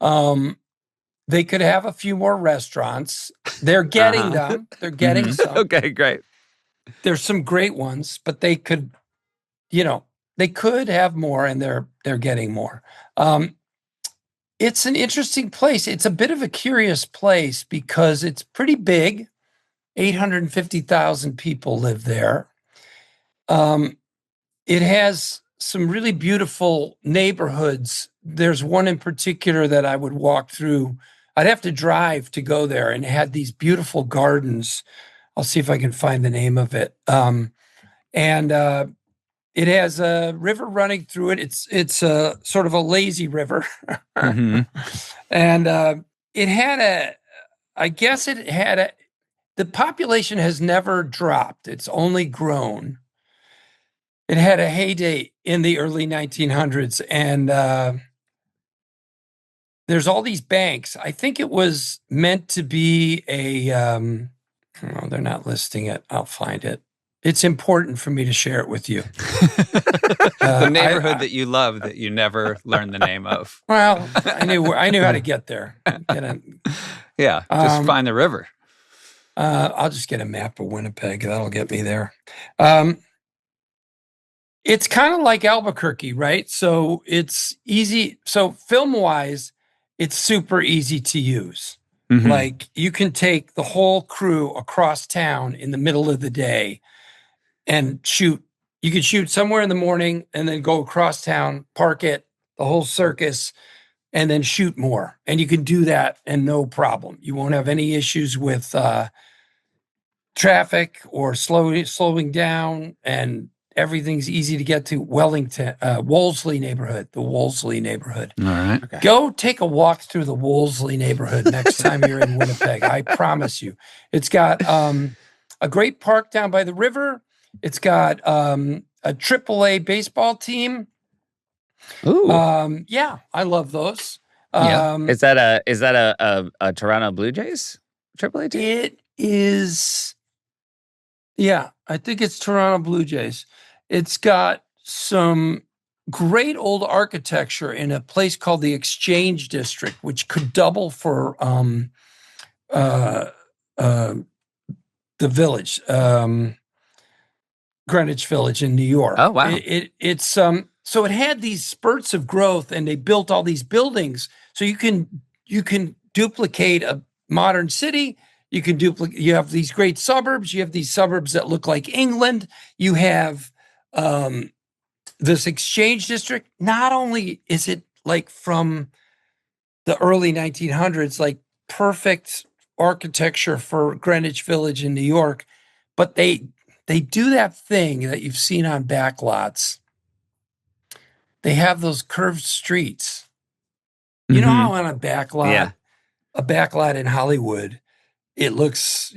They could have a few more restaurants. They're getting them. They're getting some. Okay, great. There's some great ones, but they could, they could have more, and they're getting more. It's an interesting place. It's a bit of a curious place because it's pretty big. 850,000 people live there. It has some really beautiful neighborhoods. There's one in particular that I would walk through. I'd have to drive to go there, and it had these beautiful gardens. I'll see if I can find the name of it. It has a river running through it. It's a sort of a lazy river. And it had the population has never dropped. It's only grown. It had a heyday in the early 1900s, and there's all these banks. I think it was meant to be they're not listing it. I'll find it. It's important for me to share it with you. The neighborhood that you love that you never learned the name of. Well, I knew how to get there. Yeah, just find the river. I'll just get a map of Winnipeg. That'll get me there. It's kind of like Albuquerque, right? So it's easy. So film-wise, it's super easy to use. Mm-hmm. Like, you can take the whole crew across town in the middle of the day and shoot. You could shoot somewhere in the morning and then go across town, park it, the whole circus, and then shoot more. And you can do that and no problem. You won't have any issues with traffic or slowing down, and everything's easy to get to. Wellington, Wolseley neighborhood, the Wolseley neighborhood. All right. Okay. Go take a walk through the Wolseley neighborhood next time you're in Winnipeg. I promise you. It's got a great park down by the river. It's got a AAA baseball team. Ooh. Yeah, I love those. Is that a Toronto Blue Jays AAA team? It is. Yeah, I think it's Toronto Blue Jays. It's got some great old architecture in a place called the Exchange District, which could double for the Village, Greenwich Village in New York. Oh, wow. It's so it had these spurts of growth, and they built all these buildings. So you can duplicate a modern city. You have these great suburbs. You have these suburbs that look like England. You have this Exchange District. Not only is it like from the early 1900s, like perfect architecture for Greenwich Village in New York, but they do that thing that you've seen on backlots they have those curved streets. You know how on a backlot in Hollywood, it looks,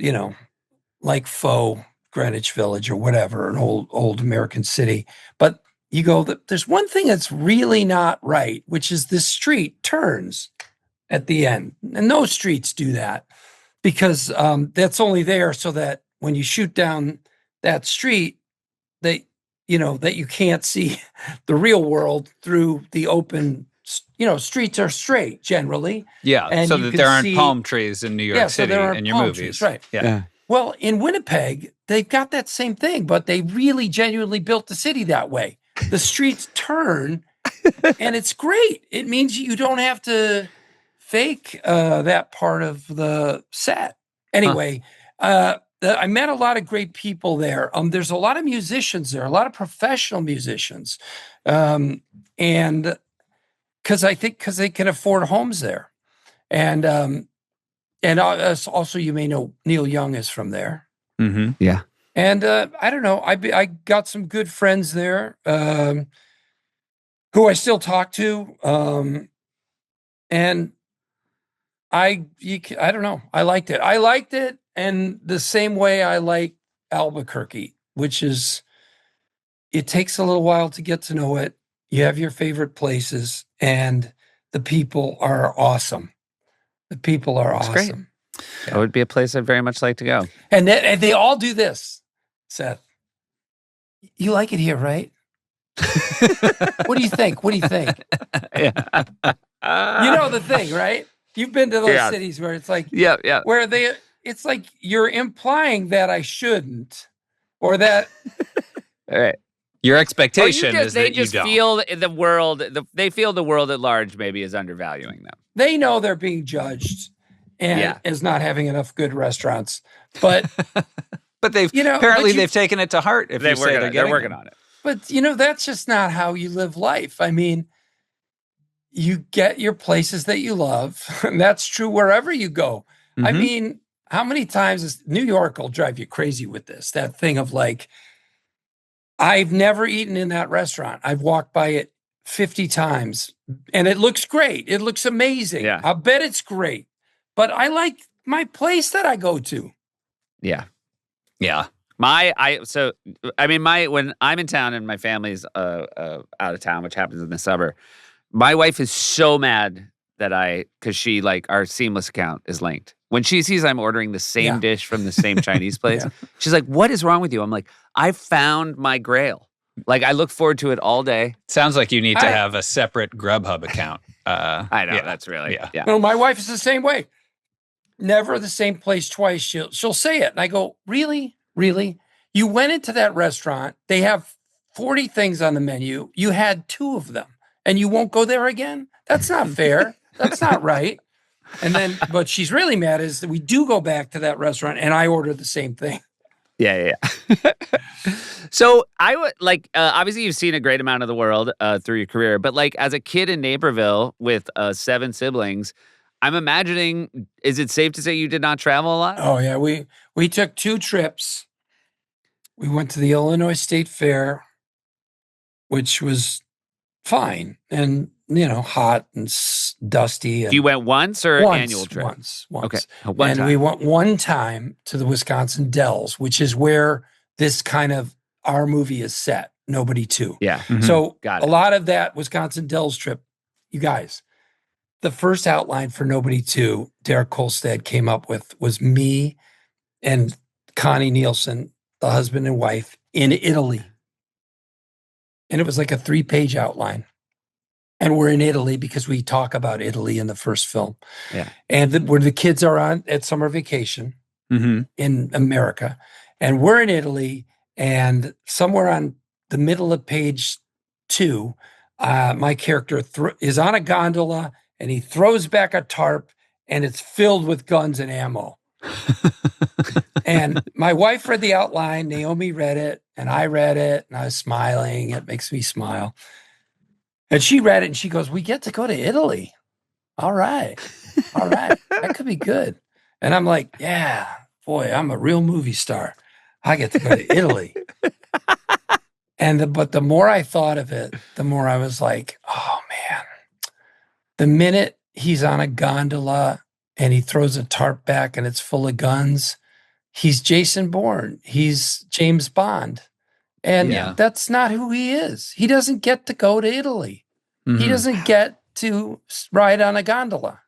like faux Greenwich Village or whatever, an old American city. But you go, there's one thing that's really not right, which is this street turns at the end. And no streets do that because that's only there so that when you shoot down that street, that you can't see the real world through the open. Streets are straight generally. Yeah, and so that there aren't palm trees in New York City in your movies. Trees, right. Yeah. Well, in Winnipeg, they've got that same thing, but they really genuinely built the city that way. The streets turn, and it's great. It means you don't have to fake that part of the set. Anyway, I met a lot of great people there. There's a lot of musicians there, a lot of professional musicians. And because they can afford homes there. And also you may know Neil Young is from there. Mm-hmm. Yeah. And I don't know, I got some good friends there who I still talk to. And I don't know, I liked it. I liked it in the same way I like Albuquerque, which is, it takes a little while to get to know it. You have your favorite places, and the people are awesome. The people are awesome. Great. That would be a place I'd very much like to go. And they all do this, Seth. You like it here, right? What do you think? Yeah. You know the thing, right? You've been to those cities where it's like, where it's like you're implying that I shouldn't, or that. All right. Your expectation is that you don't. They feel the world. They feel the world at large maybe is undervaluing them. They know they're being judged and as not having enough good restaurants, but but they've apparently they've taken it to heart. If they're working on it. But that's just not how you live life. I mean, you get your places that you love, and that's true wherever you go. Mm-hmm. I mean, how many times New York will drive you crazy with this? That thing of like, I've never eaten in that restaurant. I've walked by it 50 times and it looks great. It looks amazing. Yeah. I bet it's great, but I like my place that I go to. Yeah. Yeah. When I'm in town and my family's out of town, which happens in the summer, my wife is so mad that because she our Seamless account is linked. When she sees I'm ordering the same dish from the same Chinese place, she's like, "What is wrong with you?" I'm like, "I found my grail. I look forward to it all day." Sounds like you need to have a separate Grubhub account. I know, that's really, yeah. No, my wife is the same way. Never the same place twice. She'll say it. And I go, "Really? Really? You went into that restaurant. They have 40 things on the menu. You had 2 of them and you won't go there again? That's not fair. That's not right." And then, but she's really mad is that we do go back to that restaurant and I order the same thing. Yeah. So I would obviously you've seen a great amount of the world through your career, but as a kid in Naperville with 7 siblings, I'm imagining, is it safe to say you did not travel a lot? Oh yeah. We took 2 trips. We went to the Illinois State Fair, which was fine. And hot and dusty. And you went once or annual trip? Once. Okay. And we went one time to the Wisconsin Dells, which is where this kind of our movie is set. Nobody 2. Yeah. Mm-hmm. So a lot of that Wisconsin Dells trip, you guys, the first outline for Nobody 2, Derek Kolstad came up with was me and Connie Nielsen, the husband and wife, in Italy. And it was like a 3-page outline. And we're in Italy because we talk about Italy in the first film. Yeah. And where the kids are at summer vacation in America. And we're in Italy, and somewhere on the middle of page 2, my character is on a gondola and he throws back a tarp and it's filled with guns and ammo. And my wife read the outline, Naomi read it, and I read it, and I was smiling. It makes me smile. And she read it and she goes, "We get to go to Italy. All right. That could be good." And I'm like, "Yeah, boy, I'm a real movie star. I get to go to Italy." But the more I thought of it, the more I was like, oh man, the minute he's on a gondola and he throws a tarp back and it's full of guns, he's Jason Bourne. He's James Bond. And that's not who he is. He doesn't get to go to Italy. He doesn't get to ride on a gondola.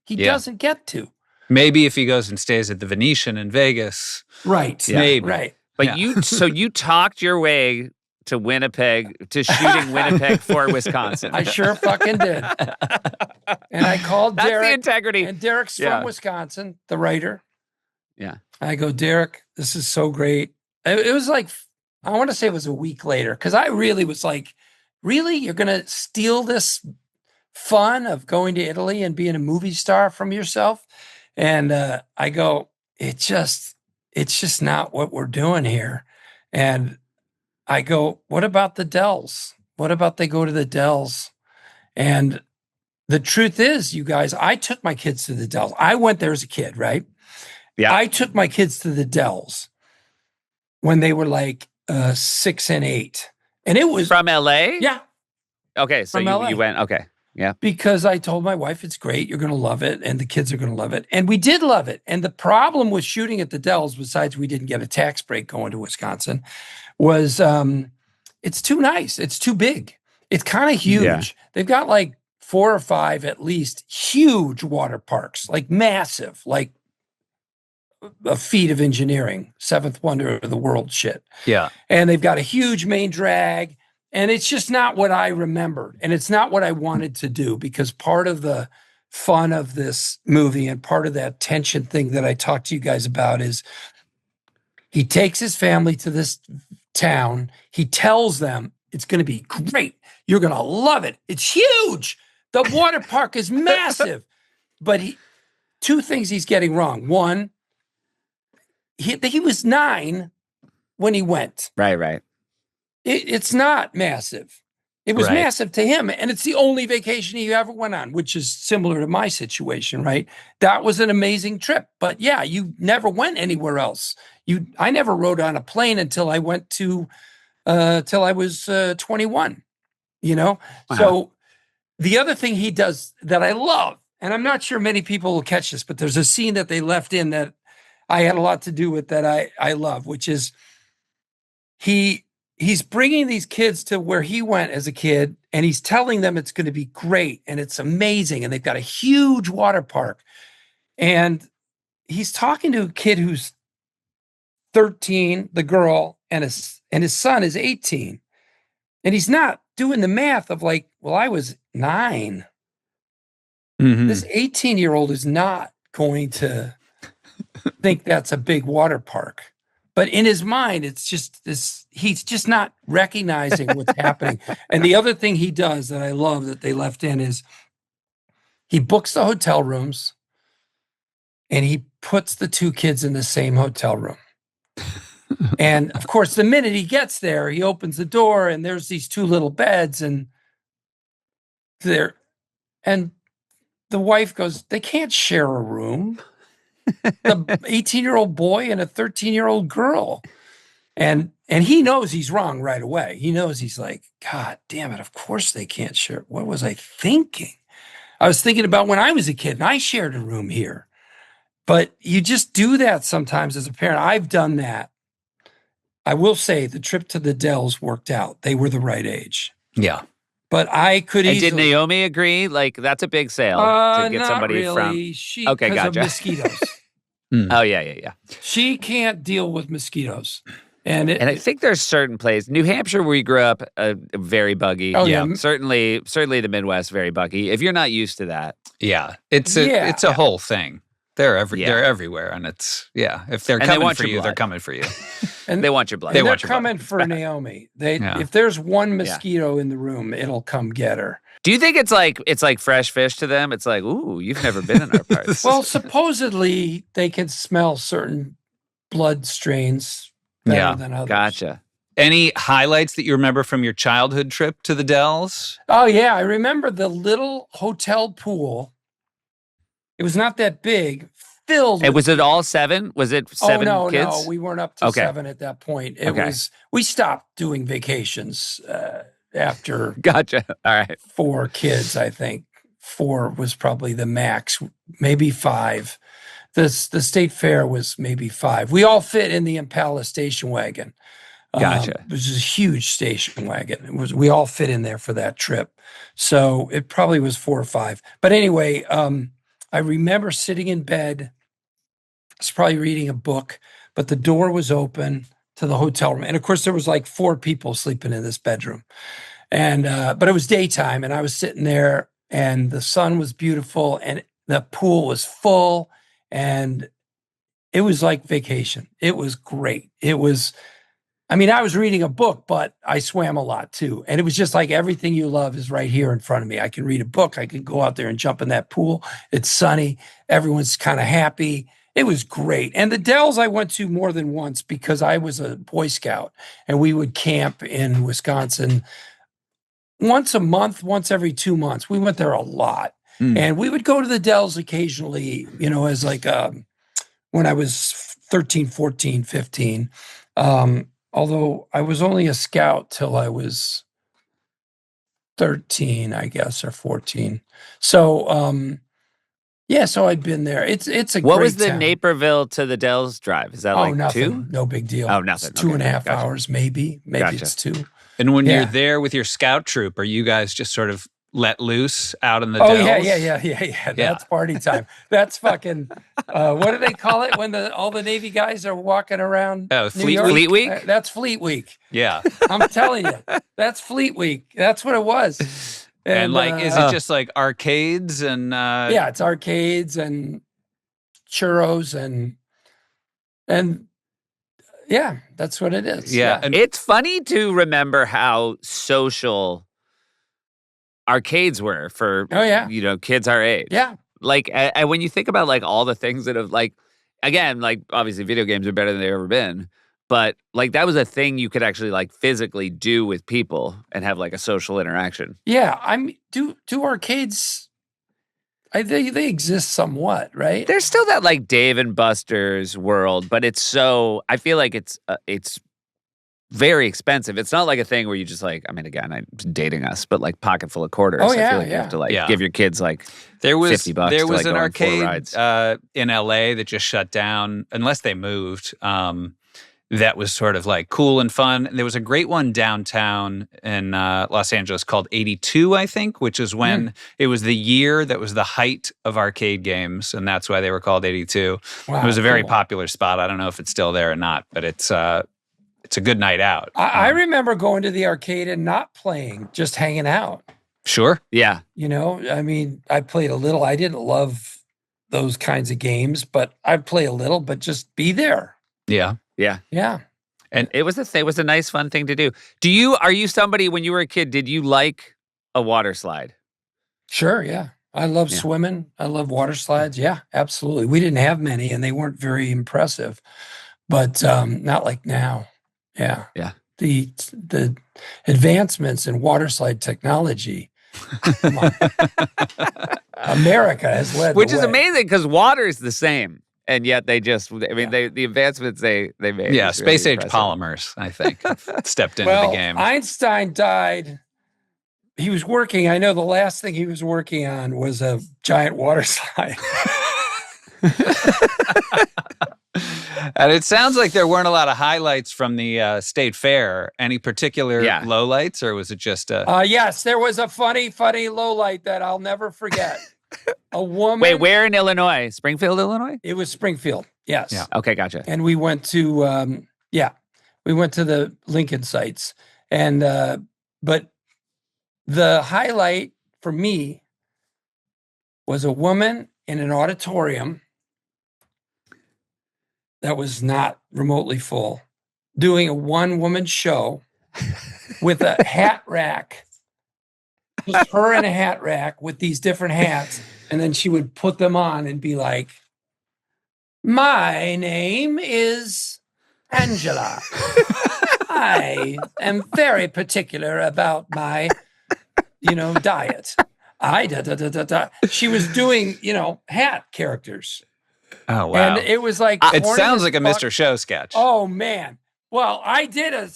He doesn't get to. Maybe if he goes and stays at the Venetian in Vegas. Right. Maybe. Right. But you talked your way to Winnipeg, to shooting Winnipeg for Wisconsin. I sure fucking did. And I called That's Derek. the integrity. And Derek's from Wisconsin, the writer. Yeah. I go, Derek, this is so great. It was like, I want to say it was a week later, because I really was like, really? You're going to steal this fun of going to Italy and being a movie star from yourself? And I go, it's just not what we're doing here. And I go, what about the Dells? What about they go to the Dells? And the truth is, you guys, I took my kids to the Dells. I went there as a kid, right? Yeah. I took my kids to the Dells when they were like 6 and 8. And it was from LA? Yeah. Okay. So you went, okay. Yeah. Because I told my wife, it's great. You're going to love it. And the kids are going to love it. And we did love it. And the problem with shooting at the Dells, besides we didn't get a tax break going to Wisconsin, was it's too nice. It's too big. It's kind of huge. Yeah. They've got like 4 or 5 at least huge water parks, like massive, like a feat of engineering, 7th wonder of the world shit. Yeah. And they've got a huge main drag. And it's just not what I remembered. And it's not what I wanted to do, because part of the fun of this movie and part of that tension thing that I talked to you guys about is he takes his family to this town. He tells them it's going to be great. You're going to love it. It's huge. The water park is massive. But 2 things he's getting wrong. One, he was 9 when he went. Right. It's not massive. It was massive to him. And it's the only vacation he ever went on, which is similar to my situation, right? That was an amazing trip. But yeah, you never went anywhere else. I never rode on a plane until I went to, till I was 21, you know? Wow. So the other thing he does that I love, and I'm not sure many people will catch this, but there's a scene that they left in that I had a lot to do with that I love, which is he's bringing these kids to where he went as a kid, and he's telling them it's going to be great and it's amazing. And they've got a huge water park. And he's talking to a kid who's 13, the girl, and his son is 18. And he's not doing the math of like, well, I was 9. Mm-hmm. This 18-year-old is not going to think that's a big water park. But in his mind, it's just this, he's just not recognizing what's happening. And the other thing he does that I love that they left in is he books the hotel rooms and he puts the 2 kids in the same hotel room. And of course, the minute he gets there, he opens the door and there's these 2 little beds and the wife goes, they can't share a room. The 18-year-old boy and a 13-year-old girl. And he knows he's wrong right away. He knows, he's like, God damn it, of course they can't share. What was I thinking? I was thinking about when I was a kid and I shared a room here. But you just do that sometimes as a parent. I've done that. I will say the trip to the Dells worked out. They were the right age. Yeah. But I could And easily... did Naomi agree? Like, that's a big sale to get somebody not really. from... Okay, because gotcha. of mosquitoes. Oh, yeah. She can't deal with mosquitoes. And I think there's certain places, New Hampshire, where you grew up, very buggy. Oh, yeah. Certainly the Midwest, very buggy. If you're not used to that. Yeah. It's a whole thing. They're everywhere. And it's, if they're coming for you, they're coming for you. And they want your blood. They're coming for Naomi. If there's one mosquito in the room, it'll come get her. Do you think it's like fresh fish to them? It's like, ooh, you've never been in our parts. Well, supposedly they can smell certain blood strains better than others. Gotcha. Any highlights that you remember from your childhood trip to the Dells? Oh, yeah. I remember the little hotel pool. It was not that big, filled. And was it all 7? Was it 7 kids? No, we weren't up to 7 at that point. It was, we stopped doing vacations after Gotcha. All right. 4 kids, I think. 4 was probably the max, maybe 5. The state fair was maybe 5. We all fit in the Impala station wagon. Gotcha. It was a huge station wagon. We all fit in there for that trip. So it probably was 4 or 5. But anyway, I remember sitting in bed. I was probably reading a book, but the door was open to the hotel room. And of course, there was like 4 people sleeping in this bedroom. And but it was daytime, and I was sitting there, and the sun was beautiful, and the pool was full, and it was like vacation. It was great. I mean, I was reading a book, but I swam a lot too. And it was just like everything you love is right here in front of me. I can read a book. I can go out there and jump in that pool. It's sunny. Everyone's kind of happy. It was great. And the Dells I went to more than once because I was a Boy Scout, and we would camp in Wisconsin once a month, once every 2 months. We went there a lot. And we would go to the Dells occasionally, as like when I was 13, 14, 15. Although I was only a scout till I was 13, I guess, or 14. So, so I'd been there. It's a great What was the town. Naperville to the Dells drive? Is that like nothing. 2? No big deal. Oh, nothing. It's 2.5 Gotcha. hours, maybe. Maybe it's 2. And when you're there with your scout troop, are you guys just sort of let loose out in the Oh, Dells? yeah. That's party time. That's fucking, what do they call it when all the Navy guys are walking around Fleet Week? That's Fleet Week. Yeah. I'm telling you, that's Fleet Week. That's what it was. And like, is it just like arcades and? Yeah, it's arcades and churros and yeah, that's what it is. Yeah. And It's funny to remember how social arcades were for kids our age. Yeah. Like when you think about like all the things that have like, again, like obviously video games are better than they've ever been, but like that was a thing you could actually like physically do with people and have like a social interaction. Yeah, do arcades? They exist somewhat, right? There's still that like Dave and Buster's world, but it's so I feel like it's very expensive. It's not like a thing where you just like, I mean, again, I'm dating us, but like pocket full of quarters. Oh, I yeah, feel like you have to like give your kids like $50 There was to, like, an go on 4 arcade rides. in LA that just shut down unless they moved. That was sort of like cool and fun. And there was a great one downtown in Los Angeles called 82, I think, which is when it was the year that was the height of arcade games. And that's why they were called 82. Wow, it was a very cool. popular spot. I don't know if it's still there or not, but it's a good night out. I remember going to the arcade and not playing, just hanging out. Sure. Yeah. I mean, I played a little. I didn't love those kinds of games, but I'd play a little, but just be there. Yeah. Yeah. Yeah. And it was a nice, fun thing to do. Are you somebody, when you were a kid, did you like a water slide? Sure. Yeah. I love swimming. I love water slides. Yeah, absolutely. We didn't have many and they weren't very impressive, but not like now. Yeah. Yeah. The advancements in water slide technology. Come on. America has led Which the is way. amazing because water is the same. And yet the advancements they made. Yeah. was Space really age impressive. polymers, I think, stepped into the game. Einstein died. He was working. I know the last thing he was working on was a giant water slide. And it sounds like there weren't a lot of highlights from the state fair. Any particular lowlights, or was it just a... Yes, there was a funny lowlight that I'll never forget. A woman... Wait, where in Illinois? Springfield, Illinois? It was Springfield, yes. Yeah. Okay, gotcha. And we went to, we went to the Lincoln sites. And, but the highlight for me was a woman in an auditorium that was not remotely full, doing a one-woman show with a hat rack, just her in a hat rack with these different hats, and then she would put them on and be like, "My name is Angela. I am very particular about my, diet. I da da da da da." She was doing, hat characters. Oh, wow. And it was like it corny sounds as like a fuck. Mr. Show sketch. Oh man. Well, I did a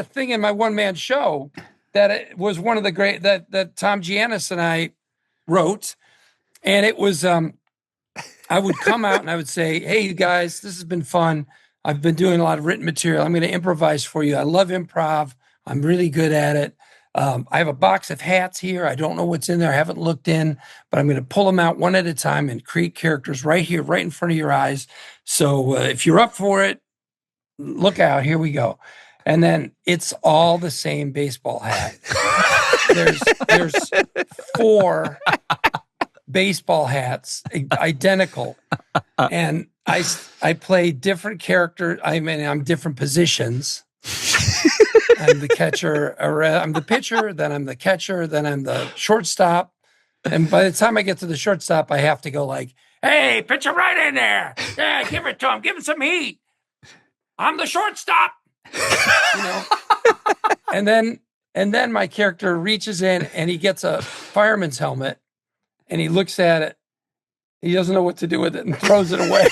thing in my one-man show that it was one of the great that Tom Giannis and I wrote. And it was I would come out and I would say, "Hey, you guys, this has been fun. I've been doing a lot of written material. I'm going to improvise for you. I love improv. I'm really good at it. I have a box of hats here. I don't know what's in there. I haven't looked in, but I'm going to pull them out one at a time and create characters right here, right in front of your eyes. So if you're up for it, look out. Here we go." And then it's all the same baseball hat. There's 4 baseball hats, identical, and I play different characters. I mean, I'm different positions. I'm the catcher, or I'm the pitcher, then I'm the catcher, then I'm the shortstop. And by the time I get to the shortstop, I have to go like, "Hey, pitch it right in there. Yeah, give it to him. Give him some heat. I'm the shortstop." You know? And then my character reaches in and he gets a fireman's helmet and he looks at it. He doesn't know what to do with it and throws it away.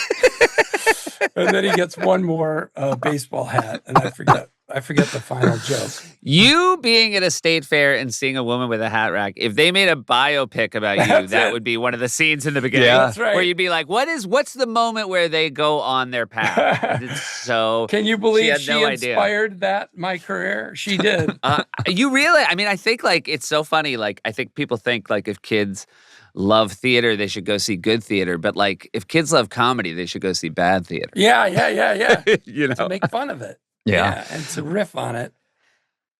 And then he gets one more baseball hat, and I forget the final joke. You being at a state fair and seeing a woman with a hat rack, if they made a biopic about you, that would be one of the scenes in the beginning. Yeah. That's right. Where you'd be like, what's the moment where they go on their path? It's so Can you believe had she no idea. inspired my career? She did. You really, I mean, I think like it's so funny. Like, I think people think like if kids love theater, they should go see good theater. But like if kids love comedy, they should go see bad theater. Yeah. You know? To make fun of it. Yeah. And to riff on it.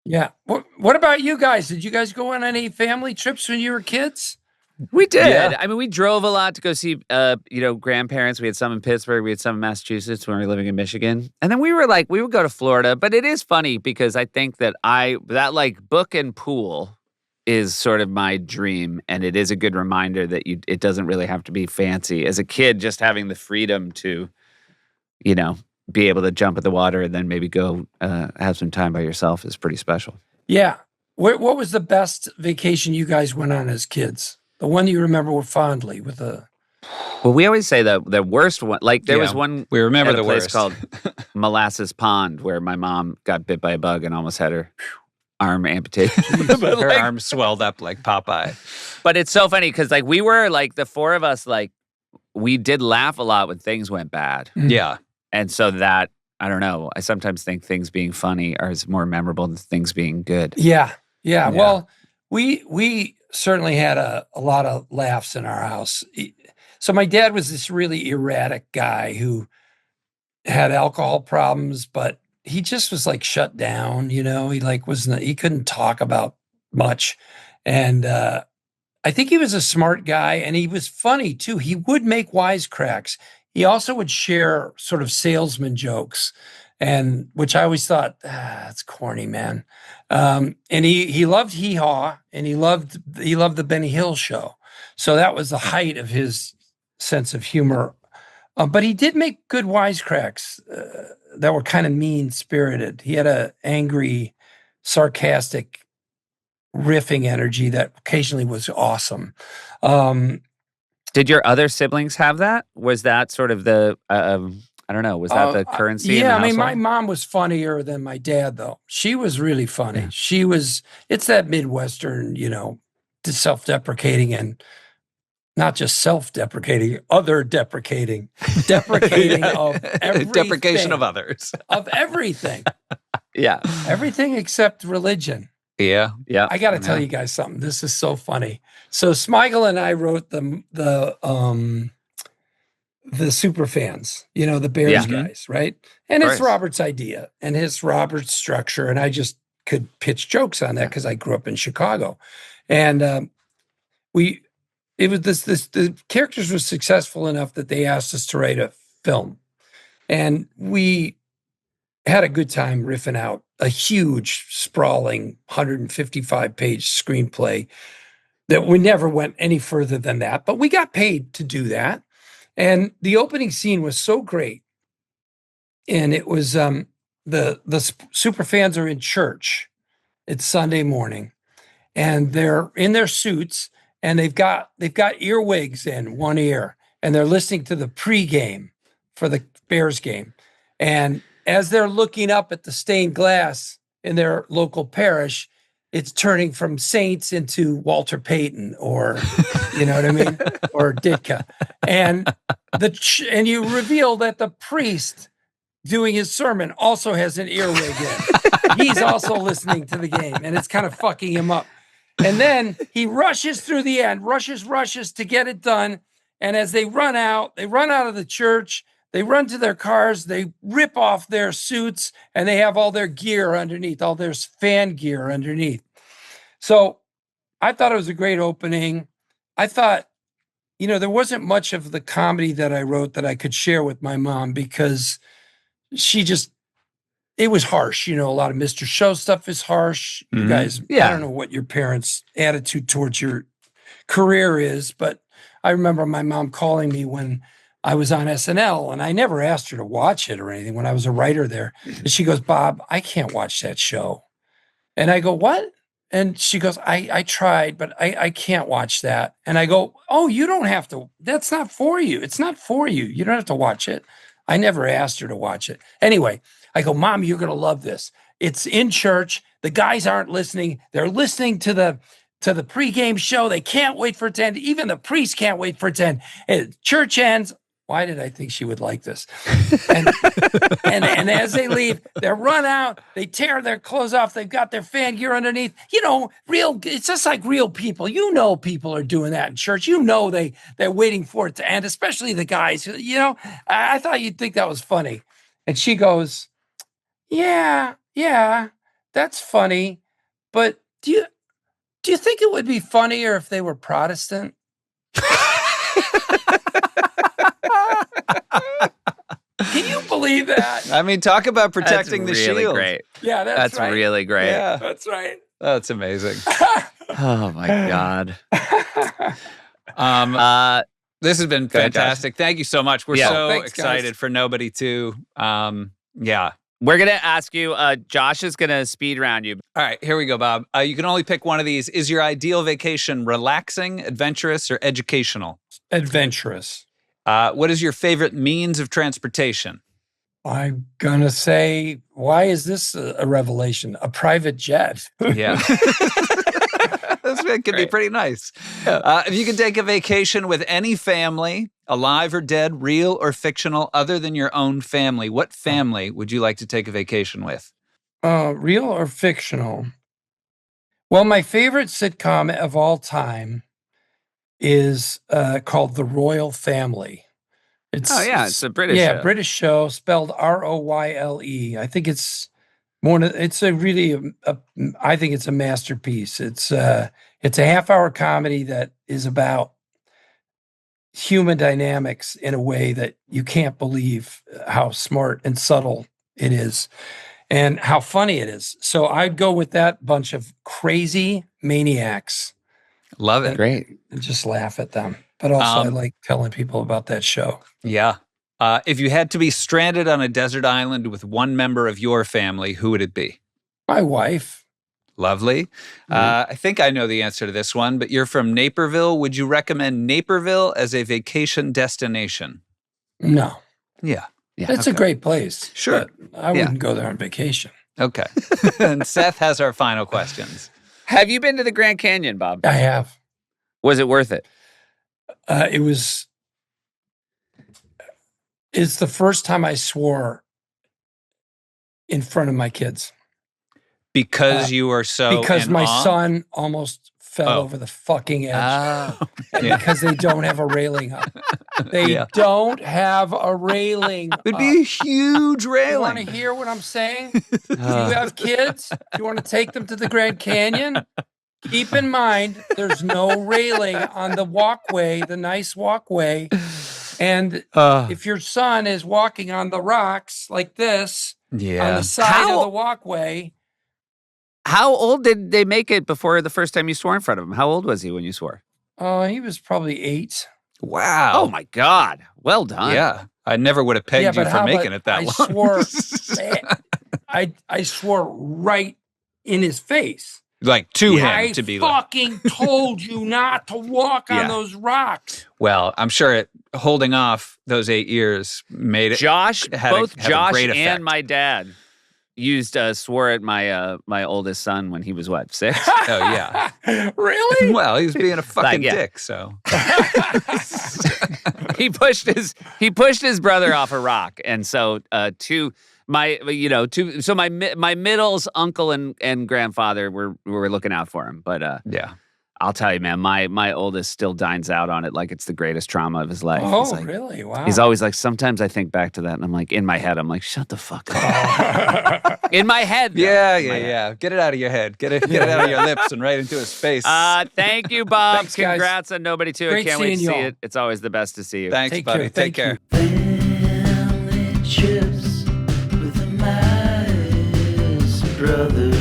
Yeah. What about you guys? Did you guys go on any family trips when you were kids? We did. Yeah. I mean, we drove a lot to go see, grandparents. We had some in Pittsburgh. We had some in Massachusetts when we were living in Michigan. And then we would go to Florida. But it is funny because I think that that like book and pool is sort of my dream. And it is a good reminder that it doesn't really have to be fancy. As a kid, just having the freedom to, be able to jump in the water and then maybe go have some time by yourself is pretty special. Yeah. What was the best vacation you guys went on as kids? The one you remember fondly with a... Well, we always say the worst one. Like there was one we remember at a the place worst called Molasses Pond where my mom got bit by a bug and almost had her arm amputated. Her arm swelled up like Popeye. But it's so funny because like we were like the 4 of us, like we did laugh a lot when things went bad. Yeah. And so that, I don't know, I sometimes think things being funny is more memorable than things being good. Yeah. Well, we certainly had a lot of laughs in our house. So my dad was this really erratic guy who had alcohol problems, but he just was like shut down, he like he couldn't talk about much. And I think he was a smart guy and he was funny too. He would make wisecracks. He also would share sort of salesman jokes, and which I always thought, that's corny, man. And he loved Hee Haw, and he loved the Benny Hill Show. So that was the height of his sense of humor. But he did make good wisecracks that were kind of mean-spirited. He had a angry, sarcastic, riffing energy that occasionally was awesome. Did your other siblings have that? Was that sort of the, I don't know, was that the currency in the household? I mean, my mom was funnier than my dad, though. She was really funny. Yeah. It's that Midwestern, self-deprecating and not just self-deprecating, other-deprecating, deprecating of everything. Deprecation of others. Of everything. Yeah. Everything except religion. Yeah. I got to tell you guys something. This is so funny. So Smigel and I wrote the Superfans, the Bears guys, right? And it's Robert's idea and it's Robert's structure. And I just could pitch jokes on that because I grew up in Chicago. And the characters were successful enough that they asked us to write a film. And we had a good time riffing out a huge, sprawling 155-page screenplay that we never went any further than that. But we got paid to do that. And the opening scene was so great. And it was the super fans are in church. It's Sunday morning. And they're in their suits and they've got earwigs in one ear. and they're listening to the pregame for the Bears game. And as they're looking up at the stained glass in their local parish, it's turning from Saints into Walter Payton, or you know what I mean, or Ditka, and you reveal that the priest doing his sermon also has an earwig in. He's also listening to the game, and it's kind of fucking him up. And then he rushes through the end, rushes to get it done. And as they run out of the church, they run to their cars, they rip off their suits, and they have all their gear underneath, all their fan gear underneath. So I thought it was a great opening. I thought, there wasn't much of the comedy that I wrote that I could share with my mom, because it was harsh. A lot of Mr. Show stuff is harsh. You guys, I don't know what your parents' attitude towards your career is, but I remember my mom calling me when I was on SNL, and I never asked her to watch it or anything when I was a writer there. And she goes, "Bob, I can't watch that show." And I go, "What?" And she goes, I tried, but I can't watch that. And I go, "Oh, you don't have to. That's not for you. It's not for you. You don't have to watch it." I never asked her to watch it. Anyway, I go, "Mom, you're going to love this. It's in church. The guys aren't listening. They're listening to the pregame show. They can't wait for it to end. Even the priest can't wait for it to end. And church ends." Why did I think she would like this? And as they leave, they run out, they tear their clothes off, they've got their fan gear underneath. It's just like real people. People are doing that in church. They're waiting for it to end, especially the guys. I thought you'd think that was funny. And she goes, yeah, that's funny. But do you think it would be funnier if they were Protestant? Can you believe that? I mean, talk about protecting the really shield. Great. Yeah, that's right. Really great. Yeah. That's right. That's amazing. Oh my God. This has been fantastic. Thank you so much. We're so excited guys. for Nobody to. We're going to ask you, Josh is going to speed round you. All right, here we go, Bob. You can only pick one of these. Is your ideal vacation relaxing, adventurous, or educational? Adventurous. What is your favorite means of transportation? I'm going to say, why is this a revelation? A private jet. Yeah. It could be pretty nice. If you could take a vacation with any family, alive or dead, real or fictional, other than your own family, what family would you like to take a vacation with? Real or fictional? Well, my favorite sitcom of all time is called The Royal Family. It's a British show. Yeah, British show, spelled Royle. I think it's I think it's a masterpiece. It's a half-hour comedy that is about human dynamics in a way that you can't believe how smart and subtle it is and how funny it is. So I'd go with that bunch of crazy maniacs. Love it. Great. And just laugh at them. But also I like telling people about that show. Yeah. If you had to be stranded on a desert island with one member of your family, who would it be? My wife. Lovely. I think I know the answer to this one, but you're from Naperville. Would you recommend Naperville as a vacation destination? No. Yeah. It's a great place. Sure. But I wouldn't go there on vacation. Okay. And Seth has our final questions. Have you been to the Grand Canyon, Bob? I have. Was it worth it? It's the first time I swore in front of my kids. Because you were so because in my awe? son almost fell over the fucking edge. Because they don't have a railing up. They don't have a railing It'd be a huge railing. You want to hear what I'm saying? Do you have kids? Do you want to take them to the Grand Canyon? Keep in mind, there's no railing on the walkway, the nice walkway. And if your son is walking on the rocks like this, on the side of the walkway. How old did they make it before the first time you swore in front of him? How old was he when you swore? He was probably 8. Wow. Oh, my God. Well done. Yeah. I never would have pegged you for making it that long. I swore right in his face. Like to him to be like. I fucking told you not to walk on those rocks. Well, I'm sure holding off those 8 years made it. Josh, had both a Josh great and effect. my dad swore at my oldest son when he was 6? Oh yeah. Really? Well, he was being a fucking yeah. dick. So He pushed his brother off a rock, and so my middle's uncle and grandfather were looking out for him. But yeah. I'll tell you, man, my oldest still dines out on it like it's the greatest trauma of his life. Oh, He's like, really? Wow. He's always like, sometimes I think back to that, and I'm like, in my head, I'm like, shut the fuck up. In my head, though. Yeah. Get it out of your head. Get it out of your lips and right into his face. Thank you, Bob. Thanks, guys. Congrats on Nobody Too. Great I can't wait to seeing see y'all. it. It's always the best to see you. Thanks, Take buddy. care. Take Thank care. Family trips with the Meyers brothers.